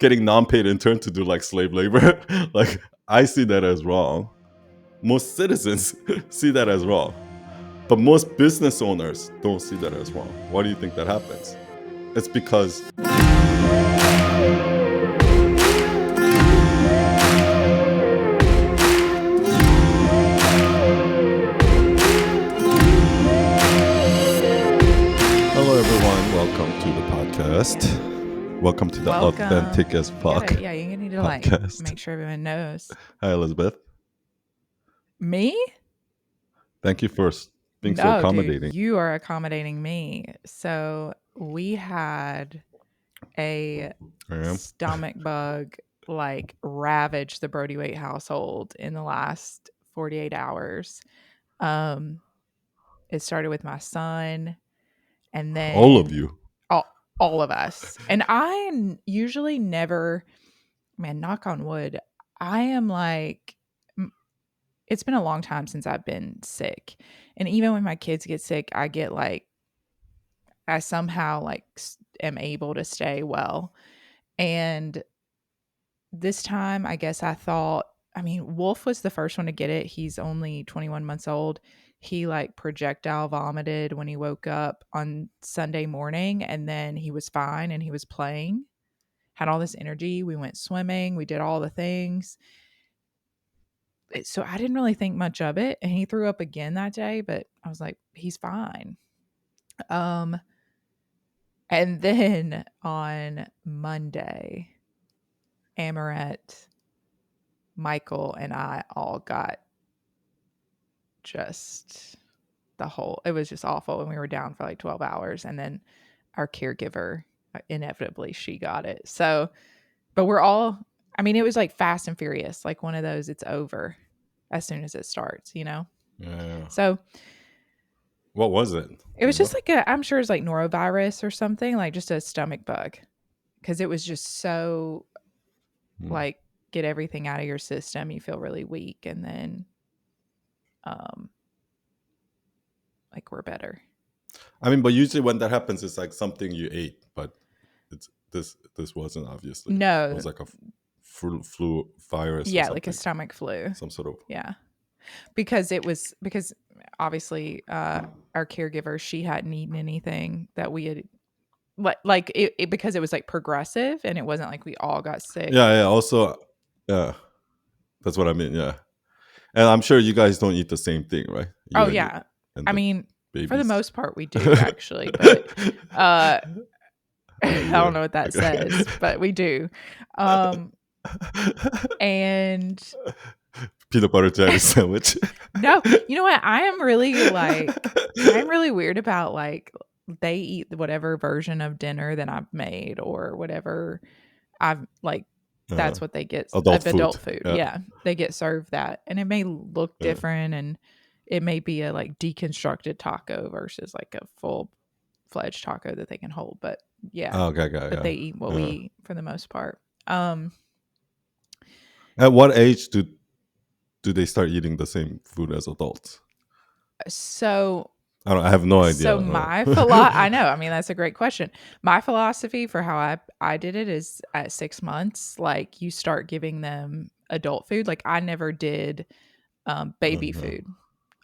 getting non-paid intern to do like slave labor. Like I see that as wrong. Most citizens see that as wrong. But most business owners don't see that as wrong. Why do you think that happens? It's because hello everyone, welcome to the podcast. Welcome to the Authentic as Fuck Yeah, you need to like podcast. make sure everyone knows. Hi Elizabeth. Me? Thank you for being so No, accommodating. dude, you are accommodating me. So we had a I am. stomach bug like ravage the Brody Waite household in the last 48 hours. It started with my son, and then All of you. all of us. And usually never, man, knock on wood, I am like, it's been a long time since I've been sick. And even when my kids get sick, I get like, I somehow like am able to stay well. And this time, I guess I thought, I mean, Wolf was the first one to get it. He's only 21 months old. He like projectile vomited when he woke up on Sunday morning, and then he was fine and he was playing, had all this energy. We went swimming, we did all the things. So I didn't really think much of it. And he threw up again that day, but I was like, he's fine. And then on Monday, Amaret, Michael, and I all got just it was just awful. And we were down for like 12 hours. And then our caregiver, inevitably, she got it. So, but we're all, I mean, it was like fast and furious, like one of those, it's over as soon as it starts, you know? Yeah. So, what was it? It was just like I'm sure it's like norovirus or something, like just a stomach bug. Because it was just so, like, get everything out of your system. You feel really weak. And then, like, we're better. I mean, but usually when that happens, it's like something you ate, but this wasn't, obviously. No. It was like a flu virus. Yeah, or something. like a stomach flu. Some sort of. Yeah. Because obviously our caregiver, she hadn't eaten anything that we had, like it because it was like progressive and it wasn't like we all got sick. Yeah. Also, yeah, that's what I mean. Yeah, and I'm sure you guys don't eat the same thing, right? Oh yeah, I mean, for the most part we do actually, but I don't know what that says, but we do. And peanut butter jelly sandwich. No, you know what? I'm really weird about like they eat whatever version of dinner that I've made or whatever I've like. That's what they get. Adult food. Yeah, they get served that, and it may look different, and it may be a like deconstructed taco versus like a full-fledged taco that they can hold. But yeah, but they eat what we eat for the most part. At what age do they start eating the same food as adults? So I have no idea. So my philosophy, I know. I mean, that's a great question. My philosophy for how I did it is at 6 months, like you start giving them adult food. Like I never did baby food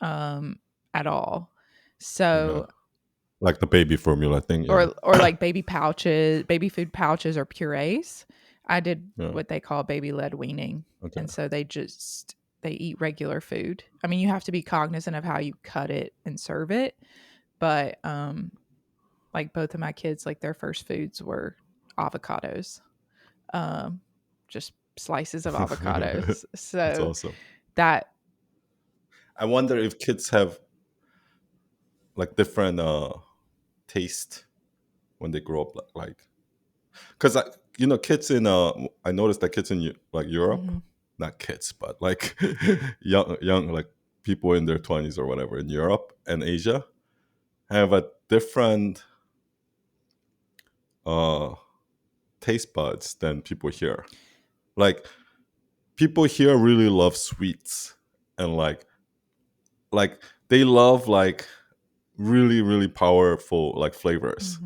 at all. So like the baby formula thing, or like baby food pouches or purees. I did what they call baby led weaning, and so they eat regular food. I mean, you have to be cognizant of how you cut it and serve it. But like both of my kids, like their first foods were avocados, just slices of avocados. So that's awesome. That I wonder if kids have like different taste when they grow up, like because kids in I noticed that kids in like Europe, not kids, but like young like people in their 20s or whatever in Europe and Asia have a different taste buds than people here. Like people here really love sweets and like they love like really, really powerful like flavors.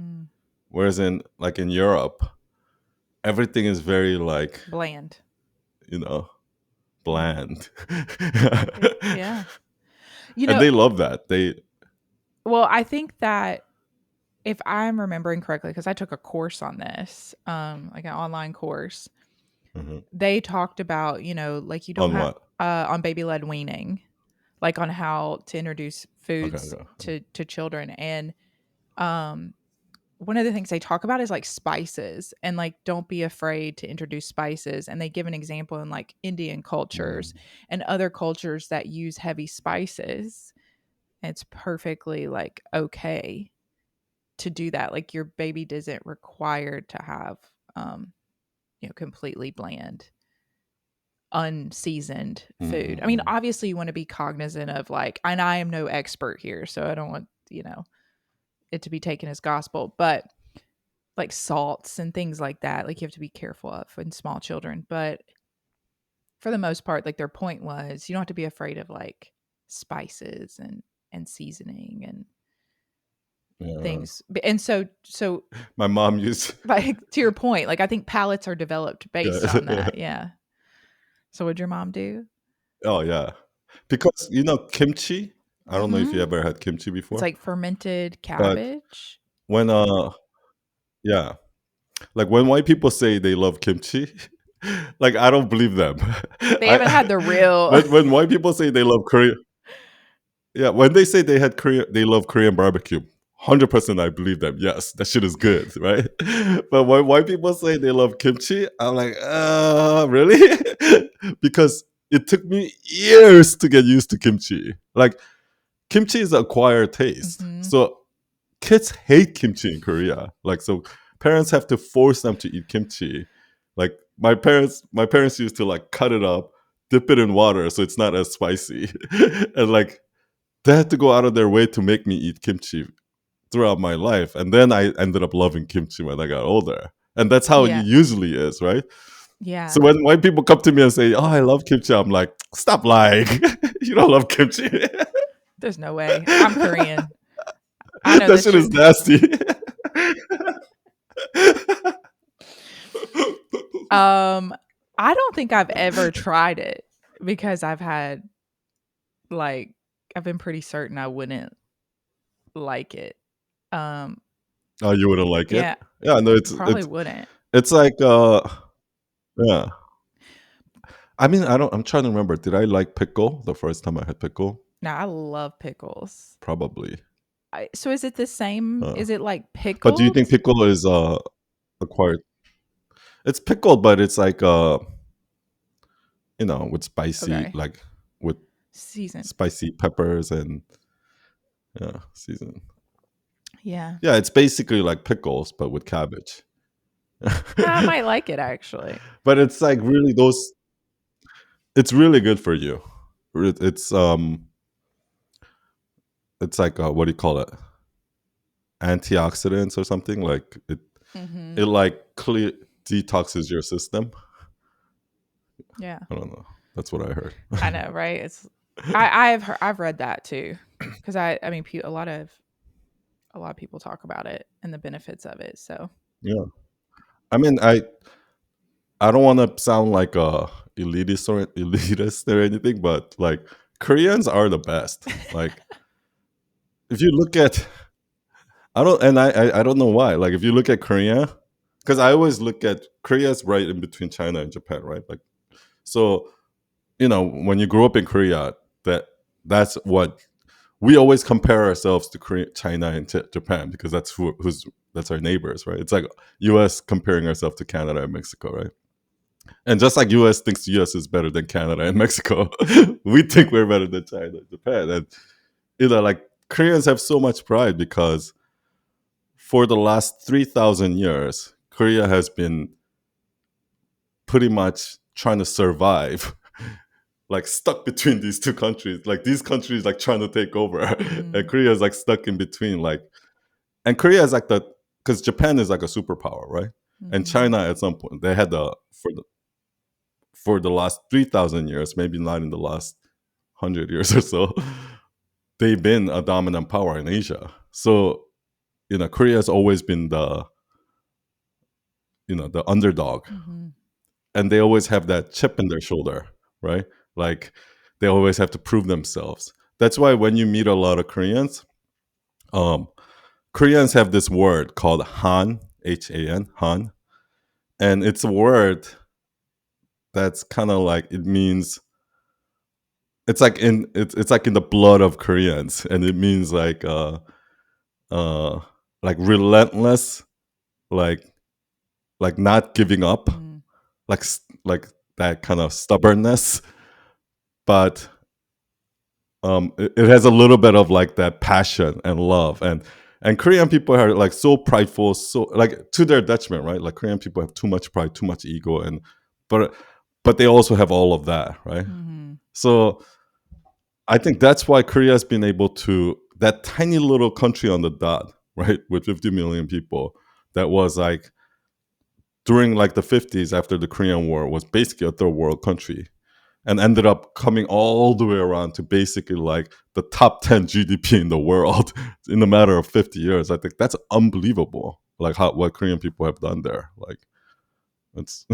Whereas in Europe, everything is very like, Bland. you know, Yeah. bland. Yeah. You And know, they love that. They well, I think that if I'm remembering correctly, because I took a course on this, like an online course, Mhm. they talked about, like you don't On have what? on baby led weaning, like on how to introduce Okay, foods okay. to children. And um one of the things they talk about is like spices and like don't be afraid to introduce spices. And they give an example in like Indian cultures Mm. and other cultures that use heavy spices. It's perfectly like okay to do that. Like your baby doesn't required to have um, completely bland, unseasoned food. I mean, Mm-hmm. obviously you want to be cognizant of like, and I am no expert here, so I don't want, it to be taken as gospel, but like salts and things like that, like you have to be careful of in small children. But for the most part, like their point was you don't have to be afraid of like spices and seasoning and Yeah. things. And so My mom used like to your point, like I think palates are developed based on yeah. that. Yeah. So what'd your mom do? Oh yeah. Because kimchi, I don't know if you Mm-hmm. ever had kimchi It's before, like fermented but cabbage. when yeah, like when white people say they love kimchi, like I don't believe them. They haven't I had the real. when white people say they love Korean, yeah, when they say they love Korean barbecue. 100% I believe them. Yes, that shit is good, right? But when white people say they love kimchi, I'm like, really? Because it took me years to get used to kimchi. Like, kimchi is an acquired taste. Mm-hmm. So kids hate kimchi in Korea. Like, so parents have to force them to eat kimchi. Like my parents used to like cut it up, dip it in water so it's not as spicy. And like they had to go out of their way to make me eat kimchi throughout my life. And then I ended up loving kimchi when I got older. And that's how it Yeah. usually is, right? So Yeah. when white people come to me and say, "Oh, I love kimchi," I'm like, "Stop lying! You don't love kimchi. There's no way. I'm Korean. I know That this shit is shit. nasty." Um, I don't think I've ever tried it because like I've been pretty certain I wouldn't like it. Um, Oh, you wouldn't like it? yeah, Yeah, no, it's probably it's wouldn't. it's like yeah. I mean, I'm trying to remember. Did I like pickle the first time I had pickle? Now I love pickles. Probably. So is it the same? Uh, Is it like but do you think pickled? pickle is acquired? It's pickled, but it's like with spicy, Okay, like with seasoned. spicy peppers and yeah, season. Yeah, Yeah, it's basically like pickles, but with cabbage. I might like it actually. But it's like really those. It's really good for you. It's like what do you call it? Antioxidants or something. Like Mm-hmm. it like clear detoxes your system. Yeah, I don't know. That's what I heard. I know, right? I've read that too, because I mean a lot of people talk about it and the benefits of it. So Yeah. I mean, I don't want to sound like a elitist or anything, but like Koreans are the best. Like if you look at, I don't, and I don't know why. Like if you look at Korea, because I always look at Korea's right in between China and Japan, right? Like so, when you grow up in Korea, that's what we always compare ourselves to China and Japan because that's our neighbors, right? It's like U.S. comparing ourselves to Canada and Mexico, right? And just like US thinks the US is better than Canada and Mexico, we think we're better than China and Japan. And like Koreans have so much pride because for the last 3,000 years, Korea has been pretty much trying to survive, like stuck between these two countries. Like these countries like trying to take over. And mm, Korea is like stuck in between. And Korea is like because Japan is like a superpower, right? And mm-hmm. China at some point they had for the last 3,000 years, maybe not in the last 100 years or so, they've been a dominant power in Asia. So, Korea has always been the underdog, Mhm. and they always have that chip in their shoulder, right? Like they always have to prove themselves. That's why when you meet a lot of Koreans, um, Koreans have this word called Han, Han, Han, and it's a word that's kind of like it means it's like in the blood of Koreans, and it means uh like relentless, like not giving up, Mm. like that kind of stubbornness, but it has a little bit of like that passion and love, and Korean people are like so prideful, so like to their detriment, right? Like Korean people have too much pride, too much ego, and but but they also have all of that, right? Mhm. So I think that's why Korea has been able to, that tiny little country on the dot, right, with 50 million people, that was like during like the 50s after the Korean War was basically a third world country, and ended up coming all the way around to basically like the top 10 GDP in the world in a matter of 50 years. I think that's unbelievable. Like how what Korean people have done there. Like it's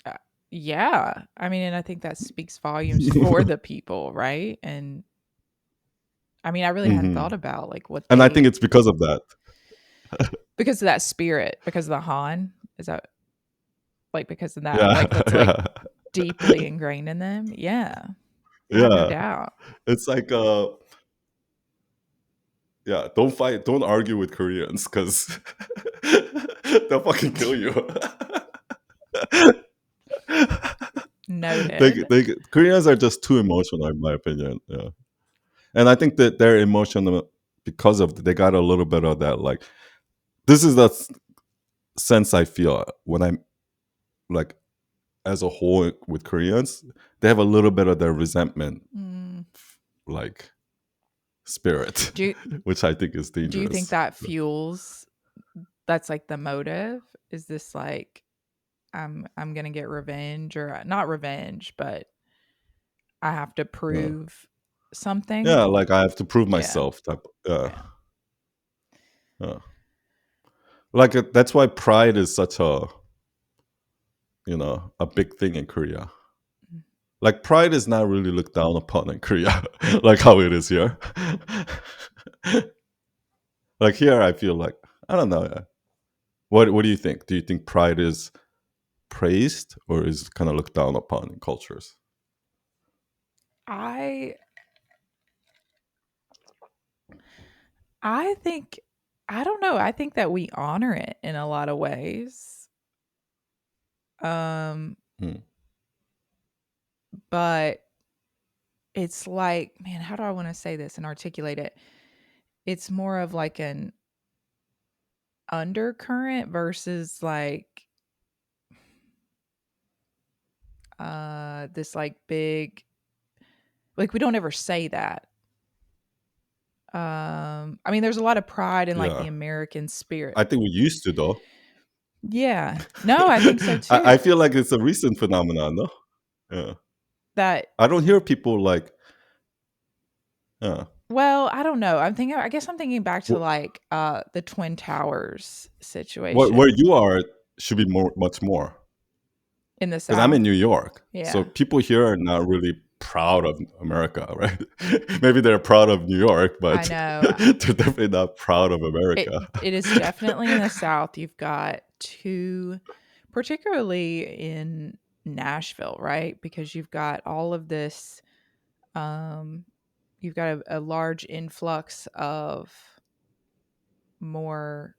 Uh, yeah. I mean, and I think that speaks volumes for the people, right? And I mean, I really hadn't hmm thought about like what and I think they it's because of that. because of that spirit, because of the Han. Is that like because of that? Yeah, Like that's like yeah, deeply ingrained in them? Yeah. I have no yeah. doubt. It's like yeah, don't fight, don't argue with Koreans because they'll fucking kill you. Noted. Koreans are just too emotional, in my opinion. Yeah, and I think that they're emotional because of they got a little bit of that. Like this is the sense I feel when I'm like as a whole with Koreans, they have a little bit of their resentment, Mm. like spirit, Do you, which I think is do you think dangerous. that fuels that's like the motive? Is this like I'm gonna get revenge or not revenge, but I have to Yeah, prove something? yeah, like I have to prove Yeah. myself. Type. Yeah, Yeah. yeah. Like that's why pride is such a a big thing in Korea. Like pride is not really looked down upon in Korea, like how it is here. Like here, I feel like I don't know. Yeah. What do you think? Do you think pride is praised or is kind of looked down upon in cultures? I I think I don't know. I think that we honor it in a lot of ways. Um, Hmm. but it's like, man, how do I want to say this and articulate it? It's more of like an undercurrent versus like this like big like we don't ever say that. I mean there's a lot of pride in like the Yeah, American spirit. I think we used to though. Yeah. No, I think so I too. feel like it's a recent phenomenon, no? Yeah, That I don't hear people like, yeah. well, I don't know. I guess I'm thinking back to Wh- like the Twin Towers where situation you are should be much more. in the Because I'm South. in New York, so Yeah. people here are not really proud of America, right? Maybe they're proud of New York, I but know. they're definitely not proud of It America. it is definitely in the South. You've got two particularly in Nashville, right? Because you've got all of this um you've got a large influx of more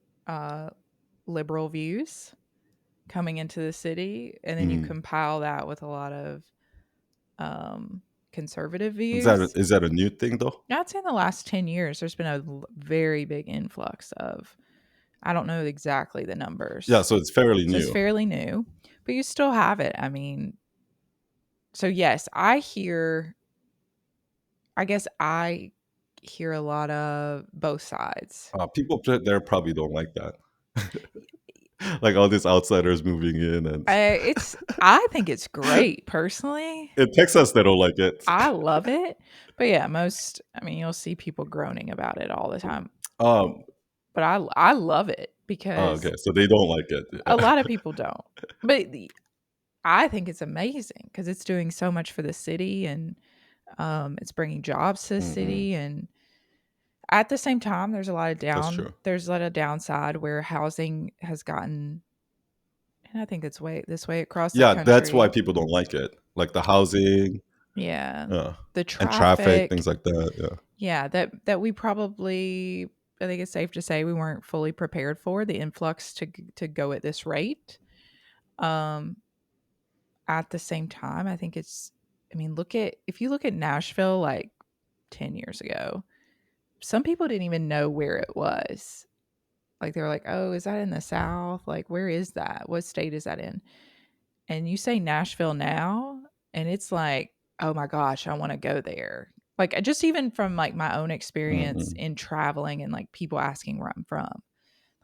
liberal views coming into the city and then you Mhm. compile that with a lot of um conservative Is that views. a new thing though? I'd say in the last 10 years there's been a very big influx of I don't know exactly the Yeah, numbers. so it's fairly So it's new. fairly new, but you still have it. I mean, so yes, I guess I hear a lot of both sides. People there probably don't like that. Like all these outsiders moving in, and I think it's great personally. in Texas they don't like it. I love it. But yeah, I mean, you'll see people groaning about it all the time. Um, But I love it. Oh, because okay. So they don't like it. a Yeah. lot of people don't. But I think it's amazing because it's doing so much for the city, and it's bringing jobs to the Hmm. city. And at the same time, That's true. there's a lot of downside where housing has gotten, and I think it's way this way across the Yeah, that's why country. people don't like it. Like the housing, Yeah, uh, the and traffic, traffic. things like that. Yeah. Yeah, that we probably, I think it's safe to say we weren't fully prepared for the influx to go at this rate. Um, at the same time, I think it's. I mean, look at if you look at Nashville like 10 years ago, some people didn't even know where it was. Like they were like, "Oh, is that in the South? Like, where is that? What state is that in?" And you say Nashville now, and it's like, "Oh my gosh, I want to go there." Like just even from like my own experience Hmm. in traveling and like people asking where I'm from.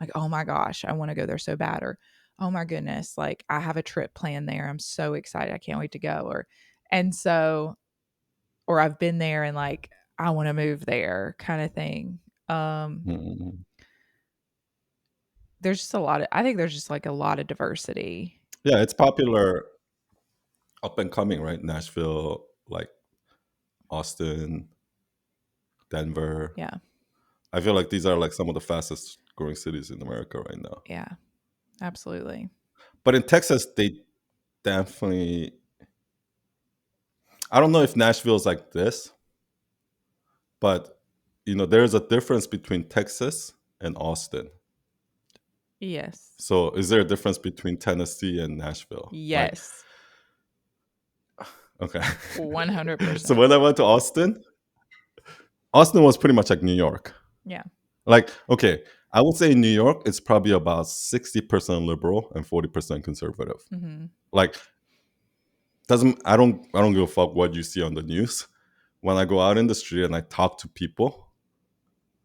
Like, "Oh my gosh, I want to go there so bad," or "Oh my goodness, like I have a trip planned there. I'm so excited. I can't wait to go." Or and so or I've been there and like I want to move there kind of thing. Um Hmm. there's just a lot of I think there's just like a lot of diversity. Yeah, it's popular up and coming, right? Nashville, like Austin, Denver. Yeah. I feel like these are like some of the fastest growing cities in America right now. Yeah. Absolutely. But in Texas, they definitely. I don't know if Nashville's like this, but there's a difference between Texas and Austin. Yes. So, is there a difference between Tennessee and Nashville? Like, Yes. okay. So 100%. when I went to Austin, Austin was pretty much like New York. Yeah. Like, okay, I would say in New York, it's probably about 60% liberal and 40% conservative. Mhm. Like, doesn't I don't give a fuck what you see on the news. When I go out in the street and I talk to people,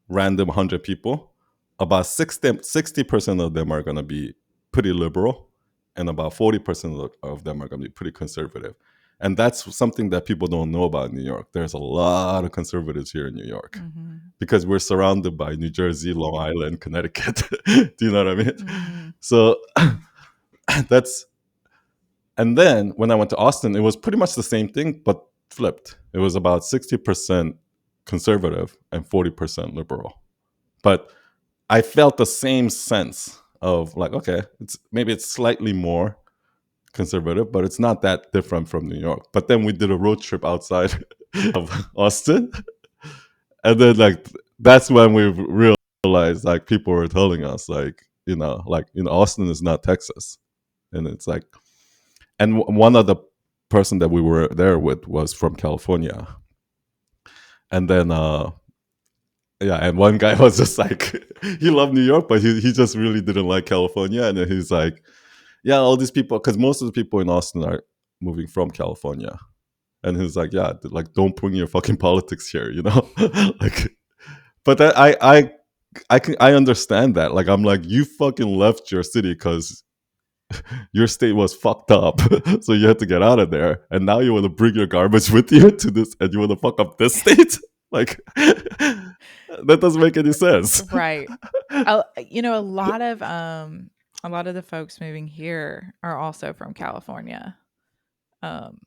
random 100 people, about 60% of them are going to be pretty liberal, and about 40% of them are going to be pretty conservative. And that's something that people don't know about New York. There's a lot of conservatives here in New York Mhm. because we're surrounded by New Jersey, Long Island, Connecticut. Do you know what I mean? Mhm. So that's, and then when I went to Austin, it was pretty much the same thing, but flipped. It was about 60% conservative and 40% liberal. But I felt the same sense of like, okay, it's slightly more conservative, but it's not that different from New York. But then we did a road trip outside of Austin, and then like that's when we realized like people were telling us like Austin is not Texas, and it's like, and one of the person that we were there with was from California, and then yeah, and one guy was just like he loved New York, but he just really didn't like California, and then he's like, yeah, all these people, because most of the people in Austin are moving from California, and he's like, yeah, like don't bring your fucking politics here, like. But that, I understand that. Like I'm like, you fucking left your city because your state was fucked up, so you had to get out of there, and now you want to bring your garbage with you to this, and you want to fuck up this state. Like that doesn't make any sense. Right. A lot of the folks moving here are also from California. Um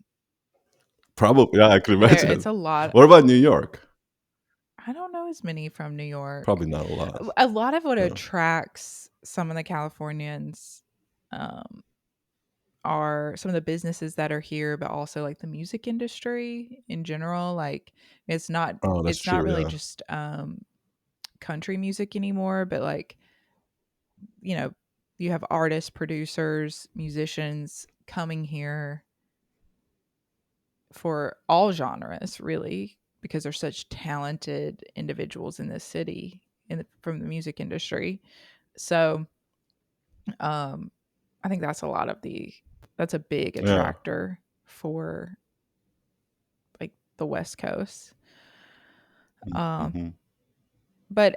Probably, yeah, I can there imagine. it's a lot. What about New York? I don't know as many from New York. Probably not a lot. A lot of what Yeah. attracts some of the Californians um are some of the businesses that are here, but also like the music industry in general. Like it's not Oh, that's it's not true. really Yeah. just country music anymore, but like, you know, you have artists, producers, musicians coming here for all genres, really, because there's such talented individuals in this city from the music industry. So, um, I think that's a big Yeah. attractor for like the West Coast. Um, Mm-hmm. but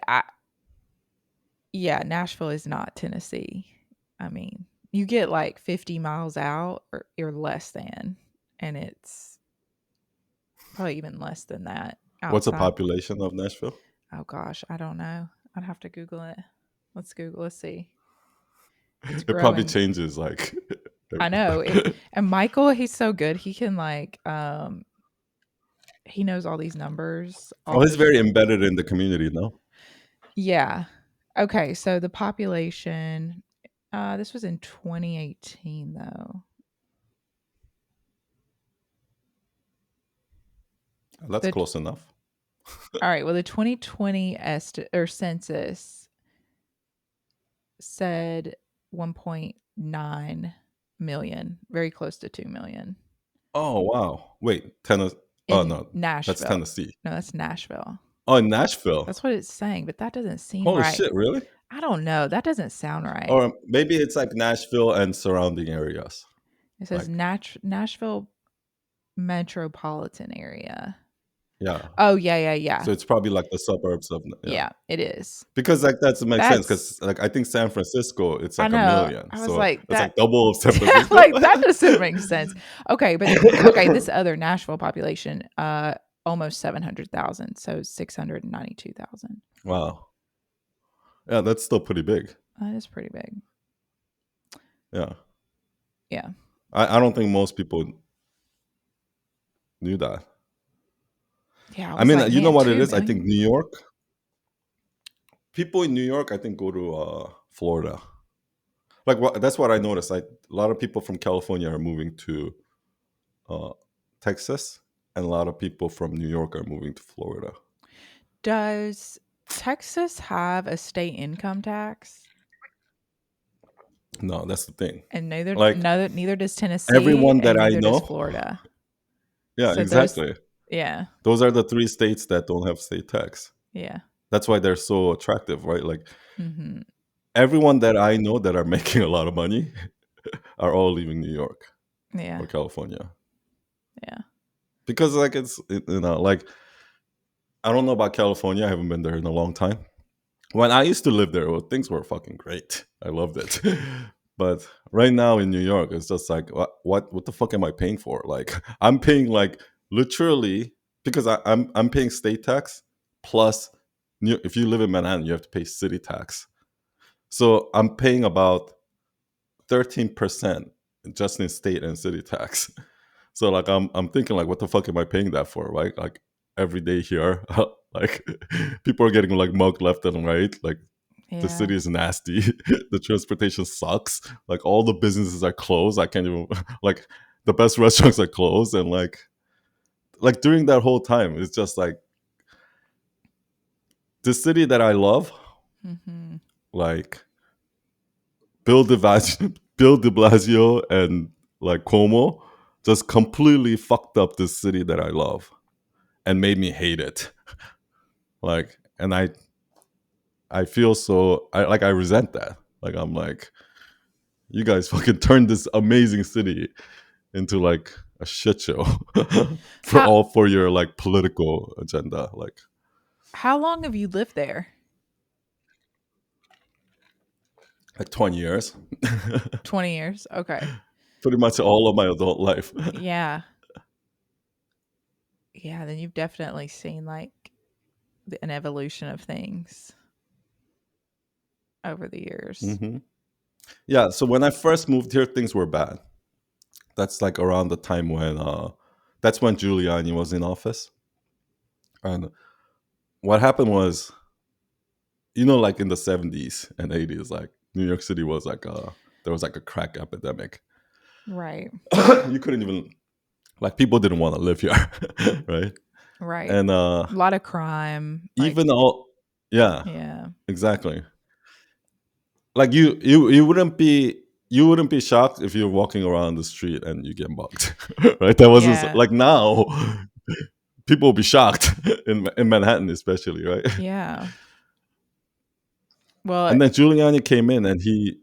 yeah, Nashville is not Tennessee. I mean, you get like 50 miles out or less than, and it's probably even less than that What's the outside. population of Nashville? Oh gosh, I don't know. I'd have to Google it. Let's Google. Let's see. It's It probably growing. changes like. I know. And Michael, he's so good. He can like he knows all these numbers Oh, off he's the very embedded in the community, no? Yeah. Okay, so the population this was in 2018 though. That's The close enough. All right, well the 2020 or census said 1.9 million, very close to 2 million Oh wow! Wait, Tennessee. Oh in no, that's Nashville. Tennessee. No, that's Nashville. Oh, in Nashville. That's what it's saying, but that doesn't seem Holy right. shit! Really? I don't know. That doesn't sound right. Or maybe it's like Nashville and surrounding areas. It says Like, Nashville metropolitan area. yeah. Oh, yeah, yeah, yeah. So it's probably like the suburbs of, yeah. Yeah, it is. Because like that makes sense. That's Because like I think San Francisco, it's I like a know. million. I was So like it's like that double of San yeah, Francisco. like that doesn't make sense. Okay, but okay, this other Nashville population, almost 700,000, so 692,000. Wow. Yeah, that's still pretty big. That is pretty big. Yeah. Yeah. I don't think most people knew that. Yeah, I I was mean, like, you know man, what it 2 is? I think million? New York, people in New York, I think go to Florida. Like that's what I noticed. Like a lot of people from California are moving to uh, Texas, and a lot of people from New York are moving to Florida. Does Texas have a state income tax? No, that's the thing. And Like neither does Tennessee everyone that and I neither does know, Florida. yeah, So those exactly. yeah. Those are the three states that don't have state tax. Yeah. That's why they're so attractive, right? Like Mhm. everyone that I know that are making a lot of money are all leaving New York Yeah. or California Yeah. because like like I don't know about California. I haven't been there in a long time. When I used to live there, well, things were fucking great. I loved it. But right now in New York, it's just like what the fuck am I paying for? Like I'm paying like literally because I'm paying state tax plus if you live in Manhattan, you have to pay city tax. So I'm paying about 13% just in state and city tax. So like I'm thinking like what the fuck am I paying that for, right? Like every day here, like people are getting like mugged left and right. Like the Yeah. city is nasty. The transportation sucks. Like all the businesses are closed. I can't even like the best restaurants are closed and like during that whole time, it's just like the city that I love, Mhm. like Bill de Blasio, Bill de Blasio and like Cuomo just completely fucked up this city that I love and made me hate it. Like, and I feel so I resent that. Like I'm like, you guys fucking turned this amazing city into like a shit show for How all for your like political agenda. how long have you lived there? Like 20 years. 20 years. Okay. Pretty much all of my adult life. Yeah. Yeah, then you've definitely seen like an evolution of things over the years. Hmm. Yeah, so when I first moved here, things were bad. That's like around the time when that's when Giuliani was in office. And what happened was, like in the 70s and 80s, like New York City was like there was like a crack epidemic. Right. You couldn't even like people didn't want to live here, right? Right. And A lot of crime. Like, even all, yeah, yeah. exactly. Like you wouldn't be shocked if you're walking around the street and you get mugged, right? That wasn't Yeah. like now. People will be shocked in Manhattan, especially, right? Yeah. Well, And then Giuliani came in and he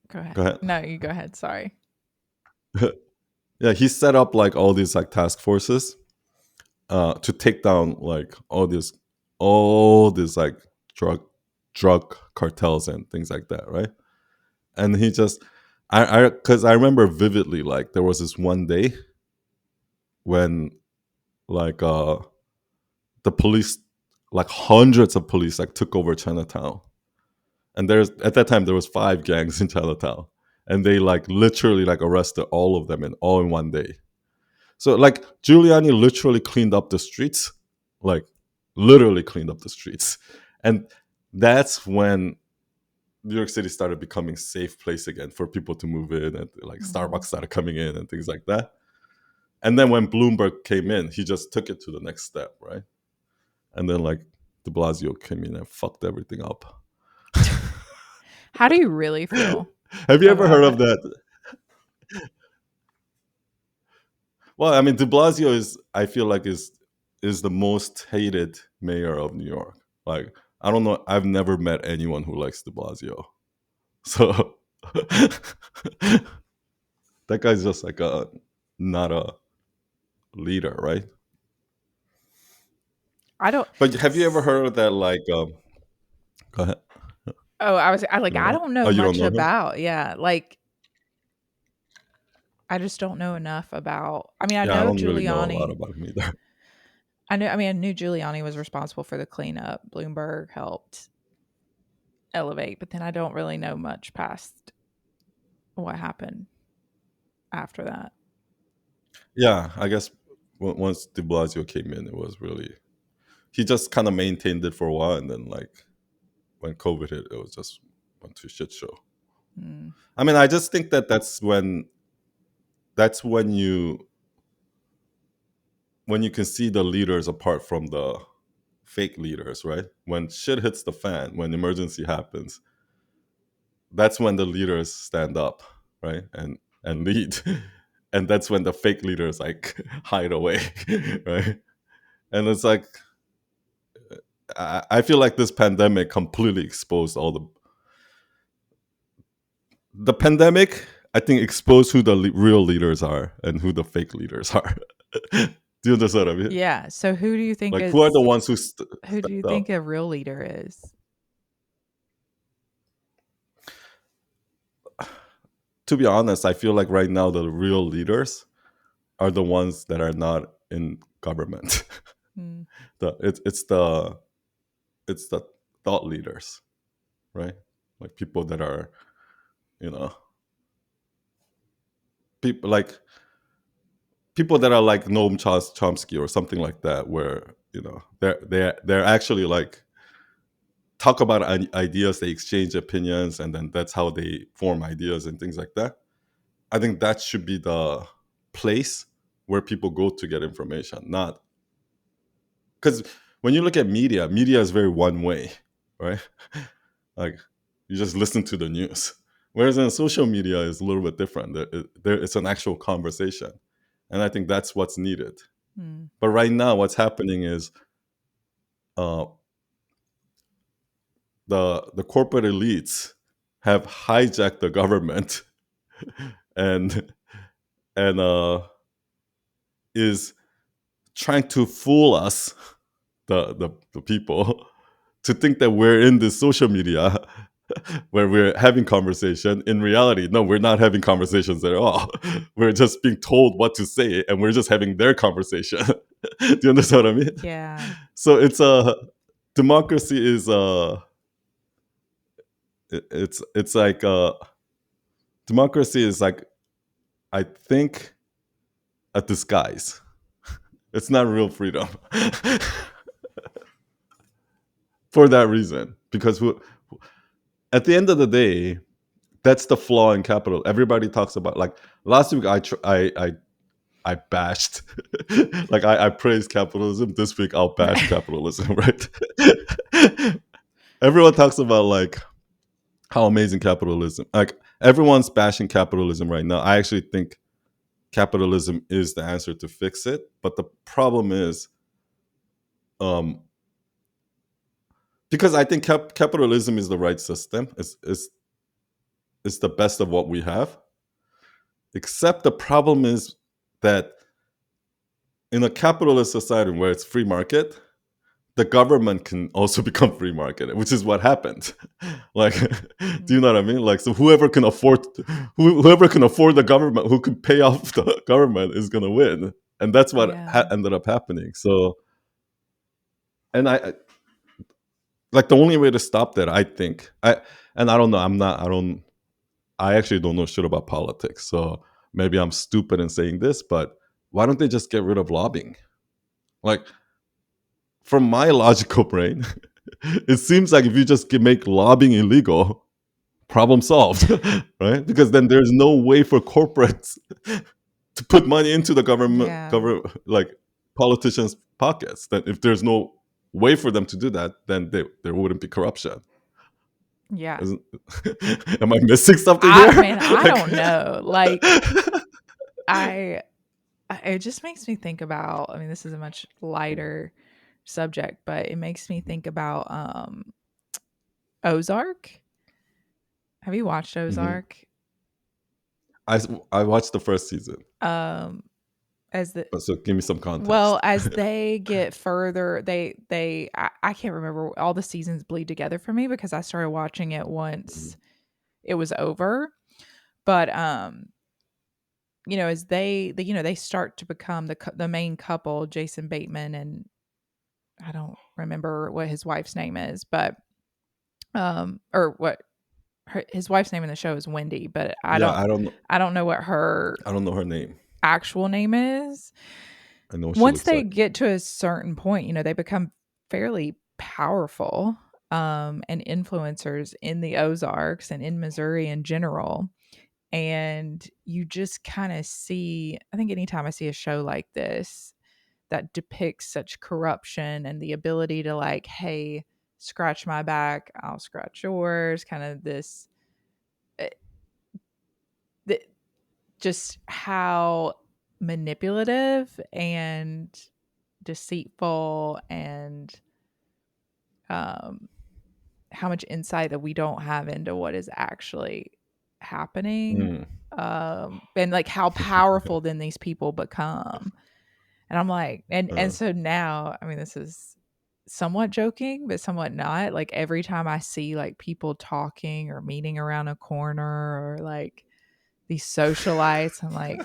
go ahead. go ahead. No, you go ahead. Sorry. Yeah, he set up like all these like task forces to take down like all these like drug drug cartels and things like that, right? And he just I because I remember vividly like there was this one day when like the police like hundreds of police like took over Chinatown And there's at that time there was 5 gangs in Chinatown, and they like literally like arrested all of them in all in one day. So like Giuliani literally cleaned up the streets, like literally cleaned up the streets, and that's when New York City started becoming safe place again for people to move in, and like Mhm. Starbucks started coming in and things like that. And then when Bloomberg came in, he just took it to the next step, right? And then like De Blasio came in and fucked everything up. How do you really feel Have you ever about heard of it? that? Well, I mean, De Blasio is, I feel like, is the most hated mayor of New York. Like, I don't know, I've never met anyone who likes De Blasio. So that guy's just like a not a leader, right? I don't But have you ever s heard of that? Like, go ahead. Oh, I like, You know I what? don't Oh, know you don't much know him? about yeah, like, I just don't know enough about I mean, Yeah, I don't really know a lot about him either. I mean, I knew Giuliani was responsible for the cleanup. Bloomberg helped elevate, but then I don't really know much past what happened after that. Yeah, I guess once De Blasio came in, it was really he just kind of maintained it for a while, and then like when COVID hit, it was just went to shit show. Mm. I mean, I just think that that's when you can see the leaders apart from the fake leaders, right? When shit hits the fan, when emergency happens, that's when the leaders stand up, right? And lead. And that's when the fake leaders like hide away, right? And it's like I feel like this pandemic completely exposed all the pandemic. I think exposed who the real leaders are and who the fake leaders are. Do you understand what I mean? Yeah, so who do you think Like, who are the is ones who who do you stepped think up? a real leader is? To be honest, I feel like right now the real leaders are the ones that are not in government. Mm. It's the thought leaders, right? Like people that are, you know, people like people that are like Noam Chomsky or something like that, where they're actually like talk about ideas, they exchange opinions, and then that's how they form ideas and things like that. I think that should be the place where people go to get information, not because when you look at media, media is very one way, right? Like you just listen to the news. Whereas in social media is a little bit different. It's an actual conversation, and I think that's what's needed. Mm. But right now, what's happening is uh, the corporate elites have hijacked the government and and is trying to fool us, the people, to think that we're in this social media where we're having conversation. In reality, no, we're not having conversations at all. We're just being told what to say, and we're just having their conversation. Do you understand what I mean? Yeah. So it's a democracy is it's like democracy is like, I think, a disguise. It's not real freedom for that reason. Because at the end of the day, that's the flaw in capital. Everybody talks about like last week. I bashed, like I praised capitalism. This week I'll bash capitalism. Right? Everyone talks about like how amazing capitalism. Like everyone's bashing capitalism right now. I actually think capitalism is the answer to fix it. But the problem is, um, because I think capitalism is the right system. It's the best of what we have. Except the problem is that in a capitalist society where it's free market, the government can also become free market, which is what happened. Like, do you Mm. know what I mean? Like, so whoever can afford the government, who can pay off the government, is gonna win, and that's what Yeah. ended up happening. So, and like the only way to stop that, I think, I don't know, I actually don't know shit about politics, so maybe I'm stupid in saying this, but why don't they just get rid of lobbying? Like, from my logical brain, it seems like if you just make lobbying illegal, problem solved, right? Because then there's no way for corporates to put money into the Yeah. like politicians' pockets. That if there's no way for them to do that, then there wouldn't be corruption. Yeah. Isn't, am I missing something I here? man, I Like, don't know. Like I it just makes me think about, I mean, this is a much lighter subject, but it makes me think about Ozark. Have you watched mhm. Ozark? I I watched the first season, Um as the so give me some context. Well, as they get further, I can't remember, all the seasons bleed together for me because I started watching it Mhm. once it was over. But as they start to become the main couple, Jason Bateman, and I don't remember what his wife's name is, but or what his wife's name in the show is Wendy, but Yeah, I don't know what her I don't know her name. actual name is. I know what she Once looks they like. get to a certain point, they become fairly powerful, and influencers in the Ozarks and in Missouri in general. And you just kind of see, I think anytime I see a show like this that depicts such corruption and the ability to, like, hey, scratch my back, I'll scratch yours, kind of this, eh, th- just how manipulative and deceitful, and um, how much insight that we don't have into what is actually happening, Mm. and like how powerful then these people become. And I'm like, and Uh, so now, I mean, this is somewhat joking, but somewhat not. Like every time I see like people talking or meeting around a corner, or like these socialites, I'm like,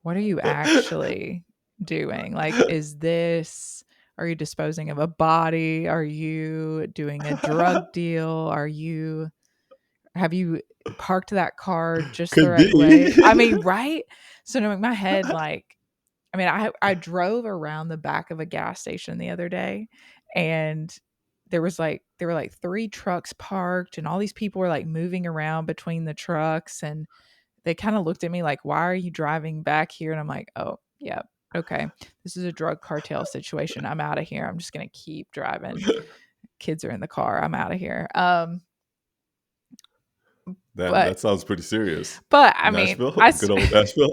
what are you actually doing? Like, are you disposing of a body? Are you doing a drug deal? Have you parked that car just the Could right be. way? I mean, right? So in my head, like, I mean, I drove around the back of a gas station the other day, and there were like three trucks parked, and all these people were like moving around between the trucks, and they kind of looked at me like, "Why are you driving back here?" And I'm like, "Oh, yeah, okay. This is a drug cartel situation. I'm out of here. I'm just gonna keep driving. Kids are in the car. I'm out of here." Damn, But that sounds pretty serious. but I mean, Nashville, good old Nashville.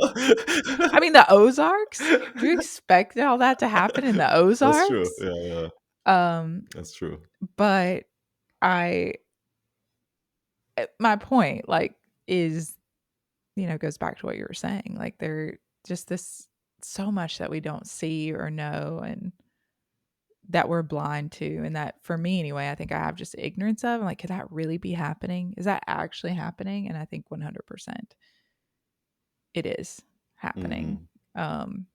I mean, the Ozarks. Do you expect all that to happen in the That's true. Ozarks? Yeah, yeah, Um, that's true. but I, my point, like, is, goes back to what you were saying. Like, there just this so much that we don't see or know, and that we're blind to, and that for me anyway, I think I have just ignorance of. I'm like, could that really be happening? Is that actually happening? And I think 100% it is happening. Hmm. Um,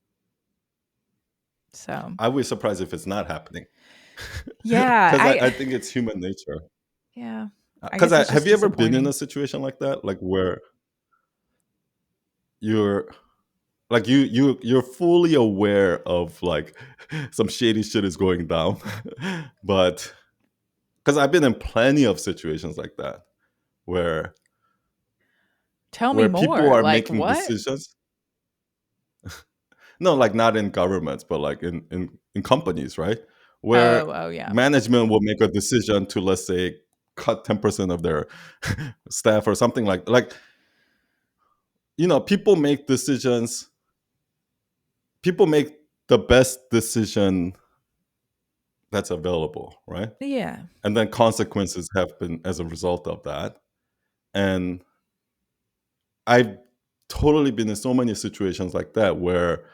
so I would be surprised if it's not happening, yeah, because I think it's human nature. yeah, I Because guess it's have just you ever been in disappointing. a situation like that, like where you're like you're fully aware of like some shady shit is going down, but because I've been in plenty of situations like that where Tell me people more. are Like making what? decisions. No, like not in governments, but like in companies, right? Where Oh, yeah. management will make a decision to, let's say, cut 10% of their staff or something, like people make decisions. People make the best decision that's available, right? Yeah. And then consequences happen as a result of that. And I've totally been in so many situations like that where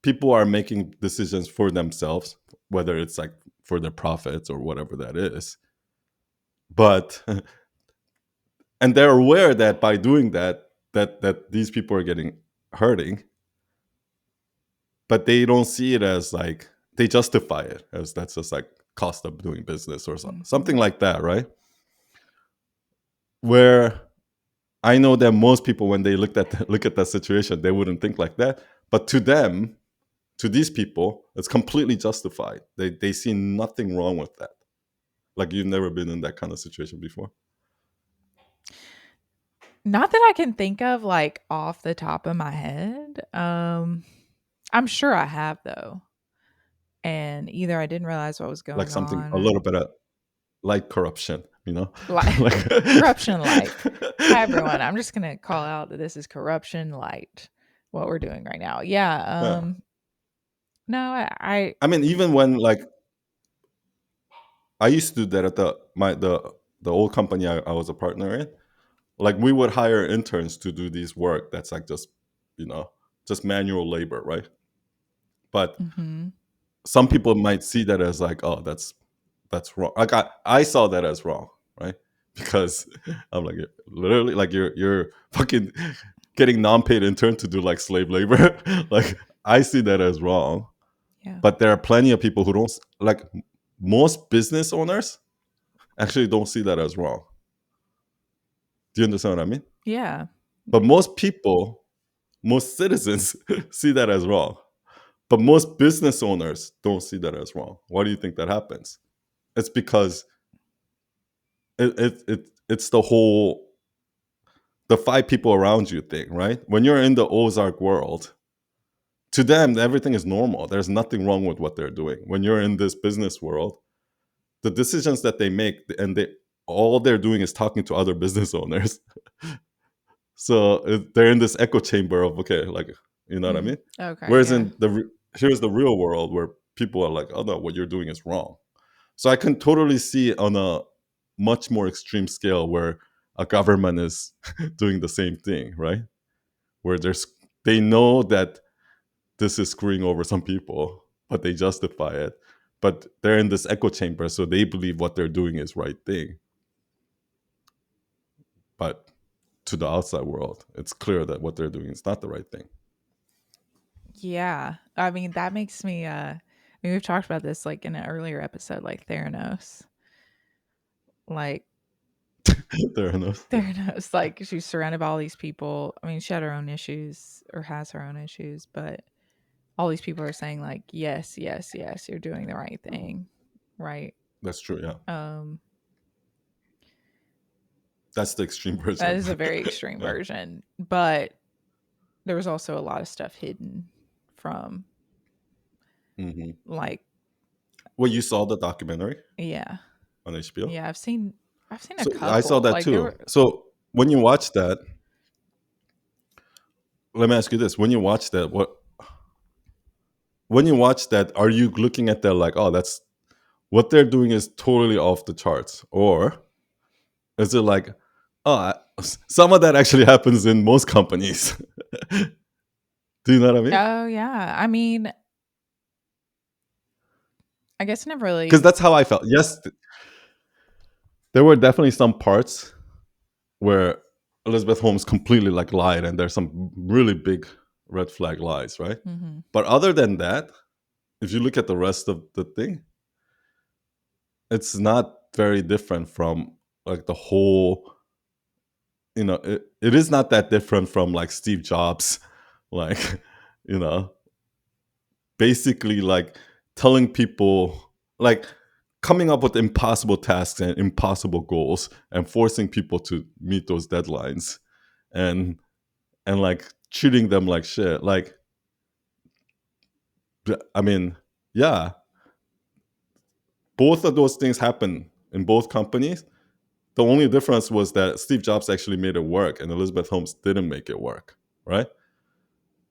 people are making decisions for themselves, whether it's like for their profits or whatever that is. But and they're aware that by doing that, that these people are getting hurting, but they don't see it as like they justify it as that's just like cost of doing business or something Mhm. like that, right? Where I know that most people, when they look at that situation, they wouldn't think like that. But to them, to these people, it's completely justified. They see nothing wrong with that. Like you've never been in that kind of situation before. Not that I can think of, like, off the top of my head. I'm sure I have, though, and either I didn't realize what was Like going something on a or little bit of like corruption, you know? like Like corruption light. Hi, everyone. I'm just gonna call out that this is corruption light, what we're doing right now. Yeah, yeah. no, I I mean, even when like I used to do that at the old company I was a partner in, like we would hire interns to do these work that's like just, you know, just manual labor, right? But mhm. some people might see that as like, oh, that's wrong. Like I saw that as wrong, right? Because I'm like, literally, like you're fucking getting non-paid intern to do like slave labor. Like I see that as wrong. Yeah. But there are plenty of people who don't like. Most business owners actually don't see that as wrong. Do you understand what I mean? Yeah. But most people, most citizens see that as wrong. But most business owners don't see that as wrong. Why do you think that happens? It's because it's the whole the five people around you thing, right? When you're in the Ozark world, to them everything is normal. There's nothing wrong with what they're doing. When you're in this business world, the decisions that they make and they all they're doing is talking to other business owners. So they're in this echo chamber of okay, like you know what I Mm. mean. Okay, Whereas yeah. in here's the real world where people are like, oh no, what you're doing is wrong. So I can totally see it on a much more extreme scale where a government is doing the same thing, right? Where they know that this is screwing over some people, but they justify it. But they're in this echo chamber, so they believe what they're doing is right thing. But to the outside world, it's clear that what they're doing is not the right thing. Yeah. I mean, that makes me I mean, we've talked about this like in an earlier episode, like Theranos. Like Fair enough. Theranos, like she's surrounded by all these people. I mean, she had her own issues or has her own issues, but all these people are saying like, yes, yes, yes, you're doing the right thing. Right. That's true. Yeah, Um, that's the extreme that version. is a very extreme Yeah. version. But there was also a lot of stuff hidden from Hmm. like, Well, you saw the documentary yeah. on HBO. Yeah, I've seen a So I saw couple. that Like there too. were So when you watch that, let me ask you this: when you watch that, when you watch that, are you looking at that like, oh, that's what they're doing is totally off the charts, or is it like, oh, some of that actually happens in most companies? Do you know what I mean? oh yeah. I mean, I guess I never Because really that's how I felt. Yes, there were definitely some parts where Elizabeth Holmes completely like lied, and there's some really big red flag lies, right? mhm. But other than that, if you look at the rest of the thing, it's not very different from like the whole. You know, it is not that different from like Steve Jobs, like you know, basically like telling people like coming up with impossible tasks and impossible goals and forcing people to meet those deadlines and like treating them like shit. Like, I mean, yeah, both of those things happen in both companies. The only difference was that Steve Jobs actually made it work and Elizabeth Holmes didn't make it work, right?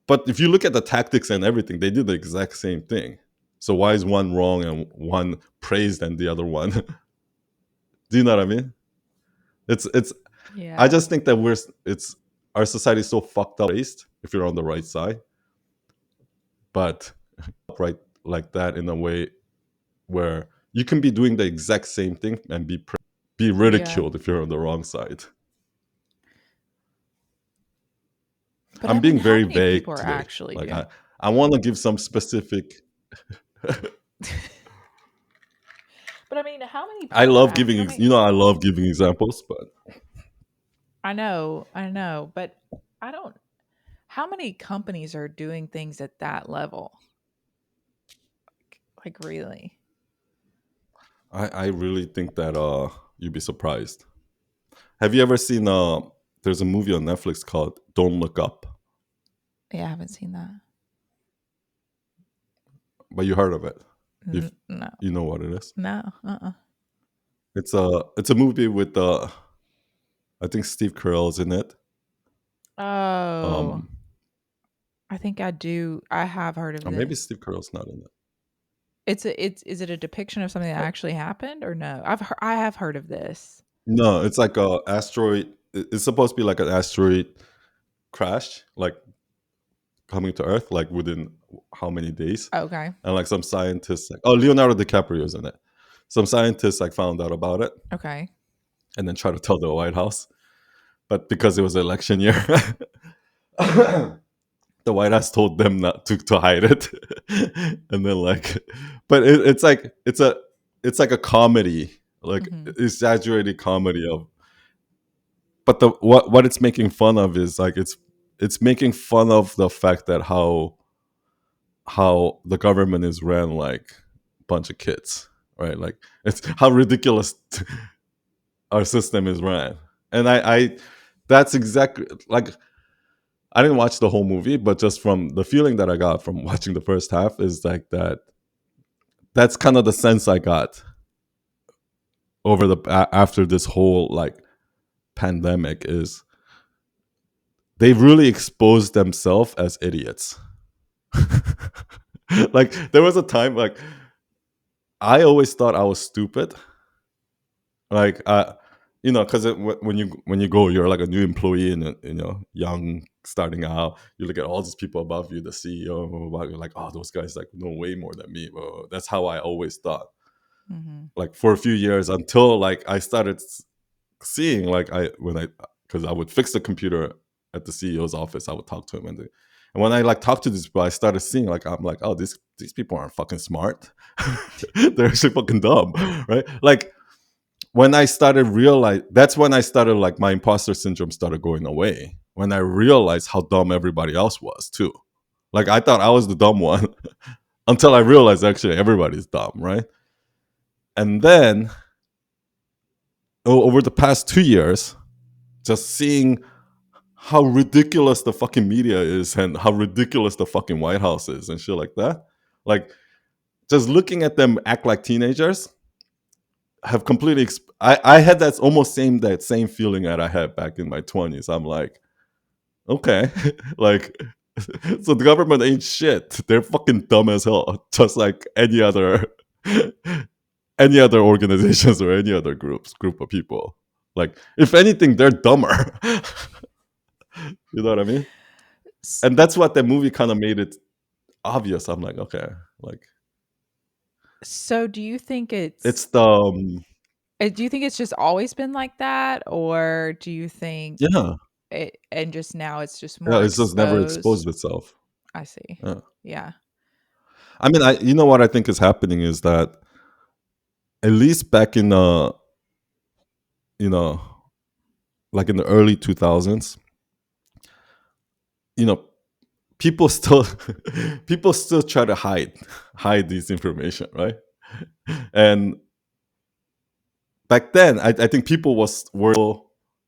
But if you look at the tactics and everything, they did the exact same thing. So why is one wrong and one praised and the other one? Do you know what I mean? It's. I Yeah. just think that it's our society is so fucked up based if you're on the right side, but right like that in a way where you can be doing the exact same thing and be Yeah. ridiculed if you're on the wrong side. But I I'm mean, being how very many vague people are today. actually Like doing I want to give some specific. But I mean, how many I people love are, giving, how many, you know, I love giving examples, but I know, but I don't, how many companies are doing things at that level? Like, really? I really think that you'd be surprised. Have you ever seen there's a movie on Netflix called Don't Look Up, Yeah, I haven't seen that. but you heard of it. If No, you know what it is. no, uh-uh. It's a movie with I think Steve Carell's in it. Oh, Um I think I do. I have heard of or maybe this. Steve Carell's not in it. Is it a depiction of something that actually happened or no? I have heard of this. No, it's like a asteroid. It's supposed to be like an asteroid crash, like coming to Earth, like within how many days? Okay. And like some scientists, like oh, Leonardo DiCaprio's in it. Some scientists like found out about it Okay. and then tried to tell the White House, but because it was election year, the White House told them not to hide it, and then like, but it's like a comedy, like Mhm. exaggerated comedy of. But the what it's making fun of is like it's making fun of the fact that how the government is ran like a bunch of kids, right? Like it's how ridiculous our system is ran, and I that's exactly like I didn't watch the whole movie, but just from the feeling that I got from watching the first half is like that. That's kind of the sense I got over the after this whole like pandemic is they really exposed themselves as idiots. Like there was a time like I always thought I was stupid. Like you know, because when you go, you're like a new employee and you know young starting out. You look at all these people above you, the CEO, blah, blah, blah, you're like, oh, those guys like know way more than me. Bro. That's how I always thought. Mhm. Like for a few years until like I started seeing like I when I because I would fix the computer at the CEO's office, I would talk to him and when I like talked to these people, I started seeing like I'm like, oh, these people aren't fucking smart. They're actually fucking dumb, right? Like when I started realize that's when I started like my imposter syndrome started going away. When I realized how dumb everybody else was too. Like I thought I was the dumb one until I realized actually everybody's dumb, right? And then over the past 2 years, just seeing how ridiculous the fucking media is and how ridiculous the fucking White House is and shit like that. Like just looking at them act like teenagers have completely. I had that same feeling that I had back in my 20s. I'm like, okay, like. So the government ain't shit. They're fucking dumb as hell, just like any other organizations or any other group of people. Like, if anything, they're dumber. You know what I mean? S- And that's what the movie kind of made it obvious. I'm like, okay, like So it's the do you think it's just always been like that, or do you think yeah, it and just now it's just yeah. more It's just never exposed? exposed itself. I see. Yeah. Yeah. I mean, I you know what I think is happening is that at least back in you know like in the early 2000s, you know, people still people still try to hide this information, right? And back then, I think people were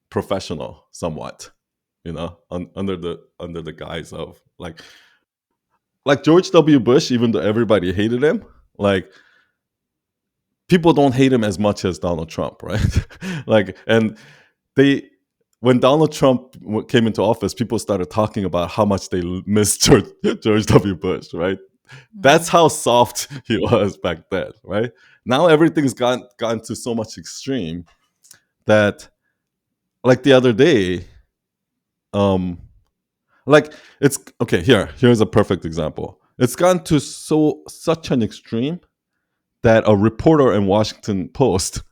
professional somewhat, you know, under the guise of like George W. Bush, even though everybody hated him, like people don't hate him as much as Donald Trump, right? Like, and they when Donald Trump came into office, people started talking about how much they miss George W. Bush, right? That's Mhm. how soft he was back then, right? Now everything's gone to so much extreme that, like the other day, um, like it's okay. Here's a perfect example. It's gone to such an extreme that a reporter in Washington Post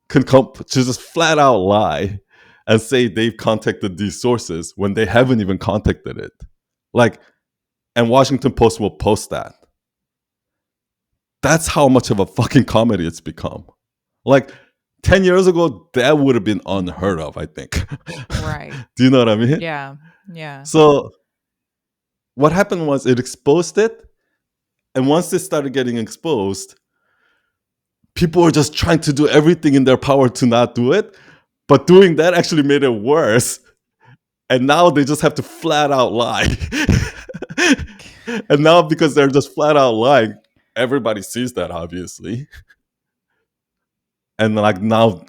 can come to just flat out lie and say they've contacted these sources when they haven't even contacted it. Like, and Washington Post will post that. That's how much of a fucking comedy it's become. Like 10 years ago, that would have been Mhm. unheard of, I think. Right. Do you know what I mean? Yeah. Yeah. So what happened was it exposed it. And once it started getting exposed, people were just trying to do everything in their power to not do it. But doing that actually made it worse. And now they just have to flat out lie. And now because they're just flat out lying, everybody sees that obviously. And like now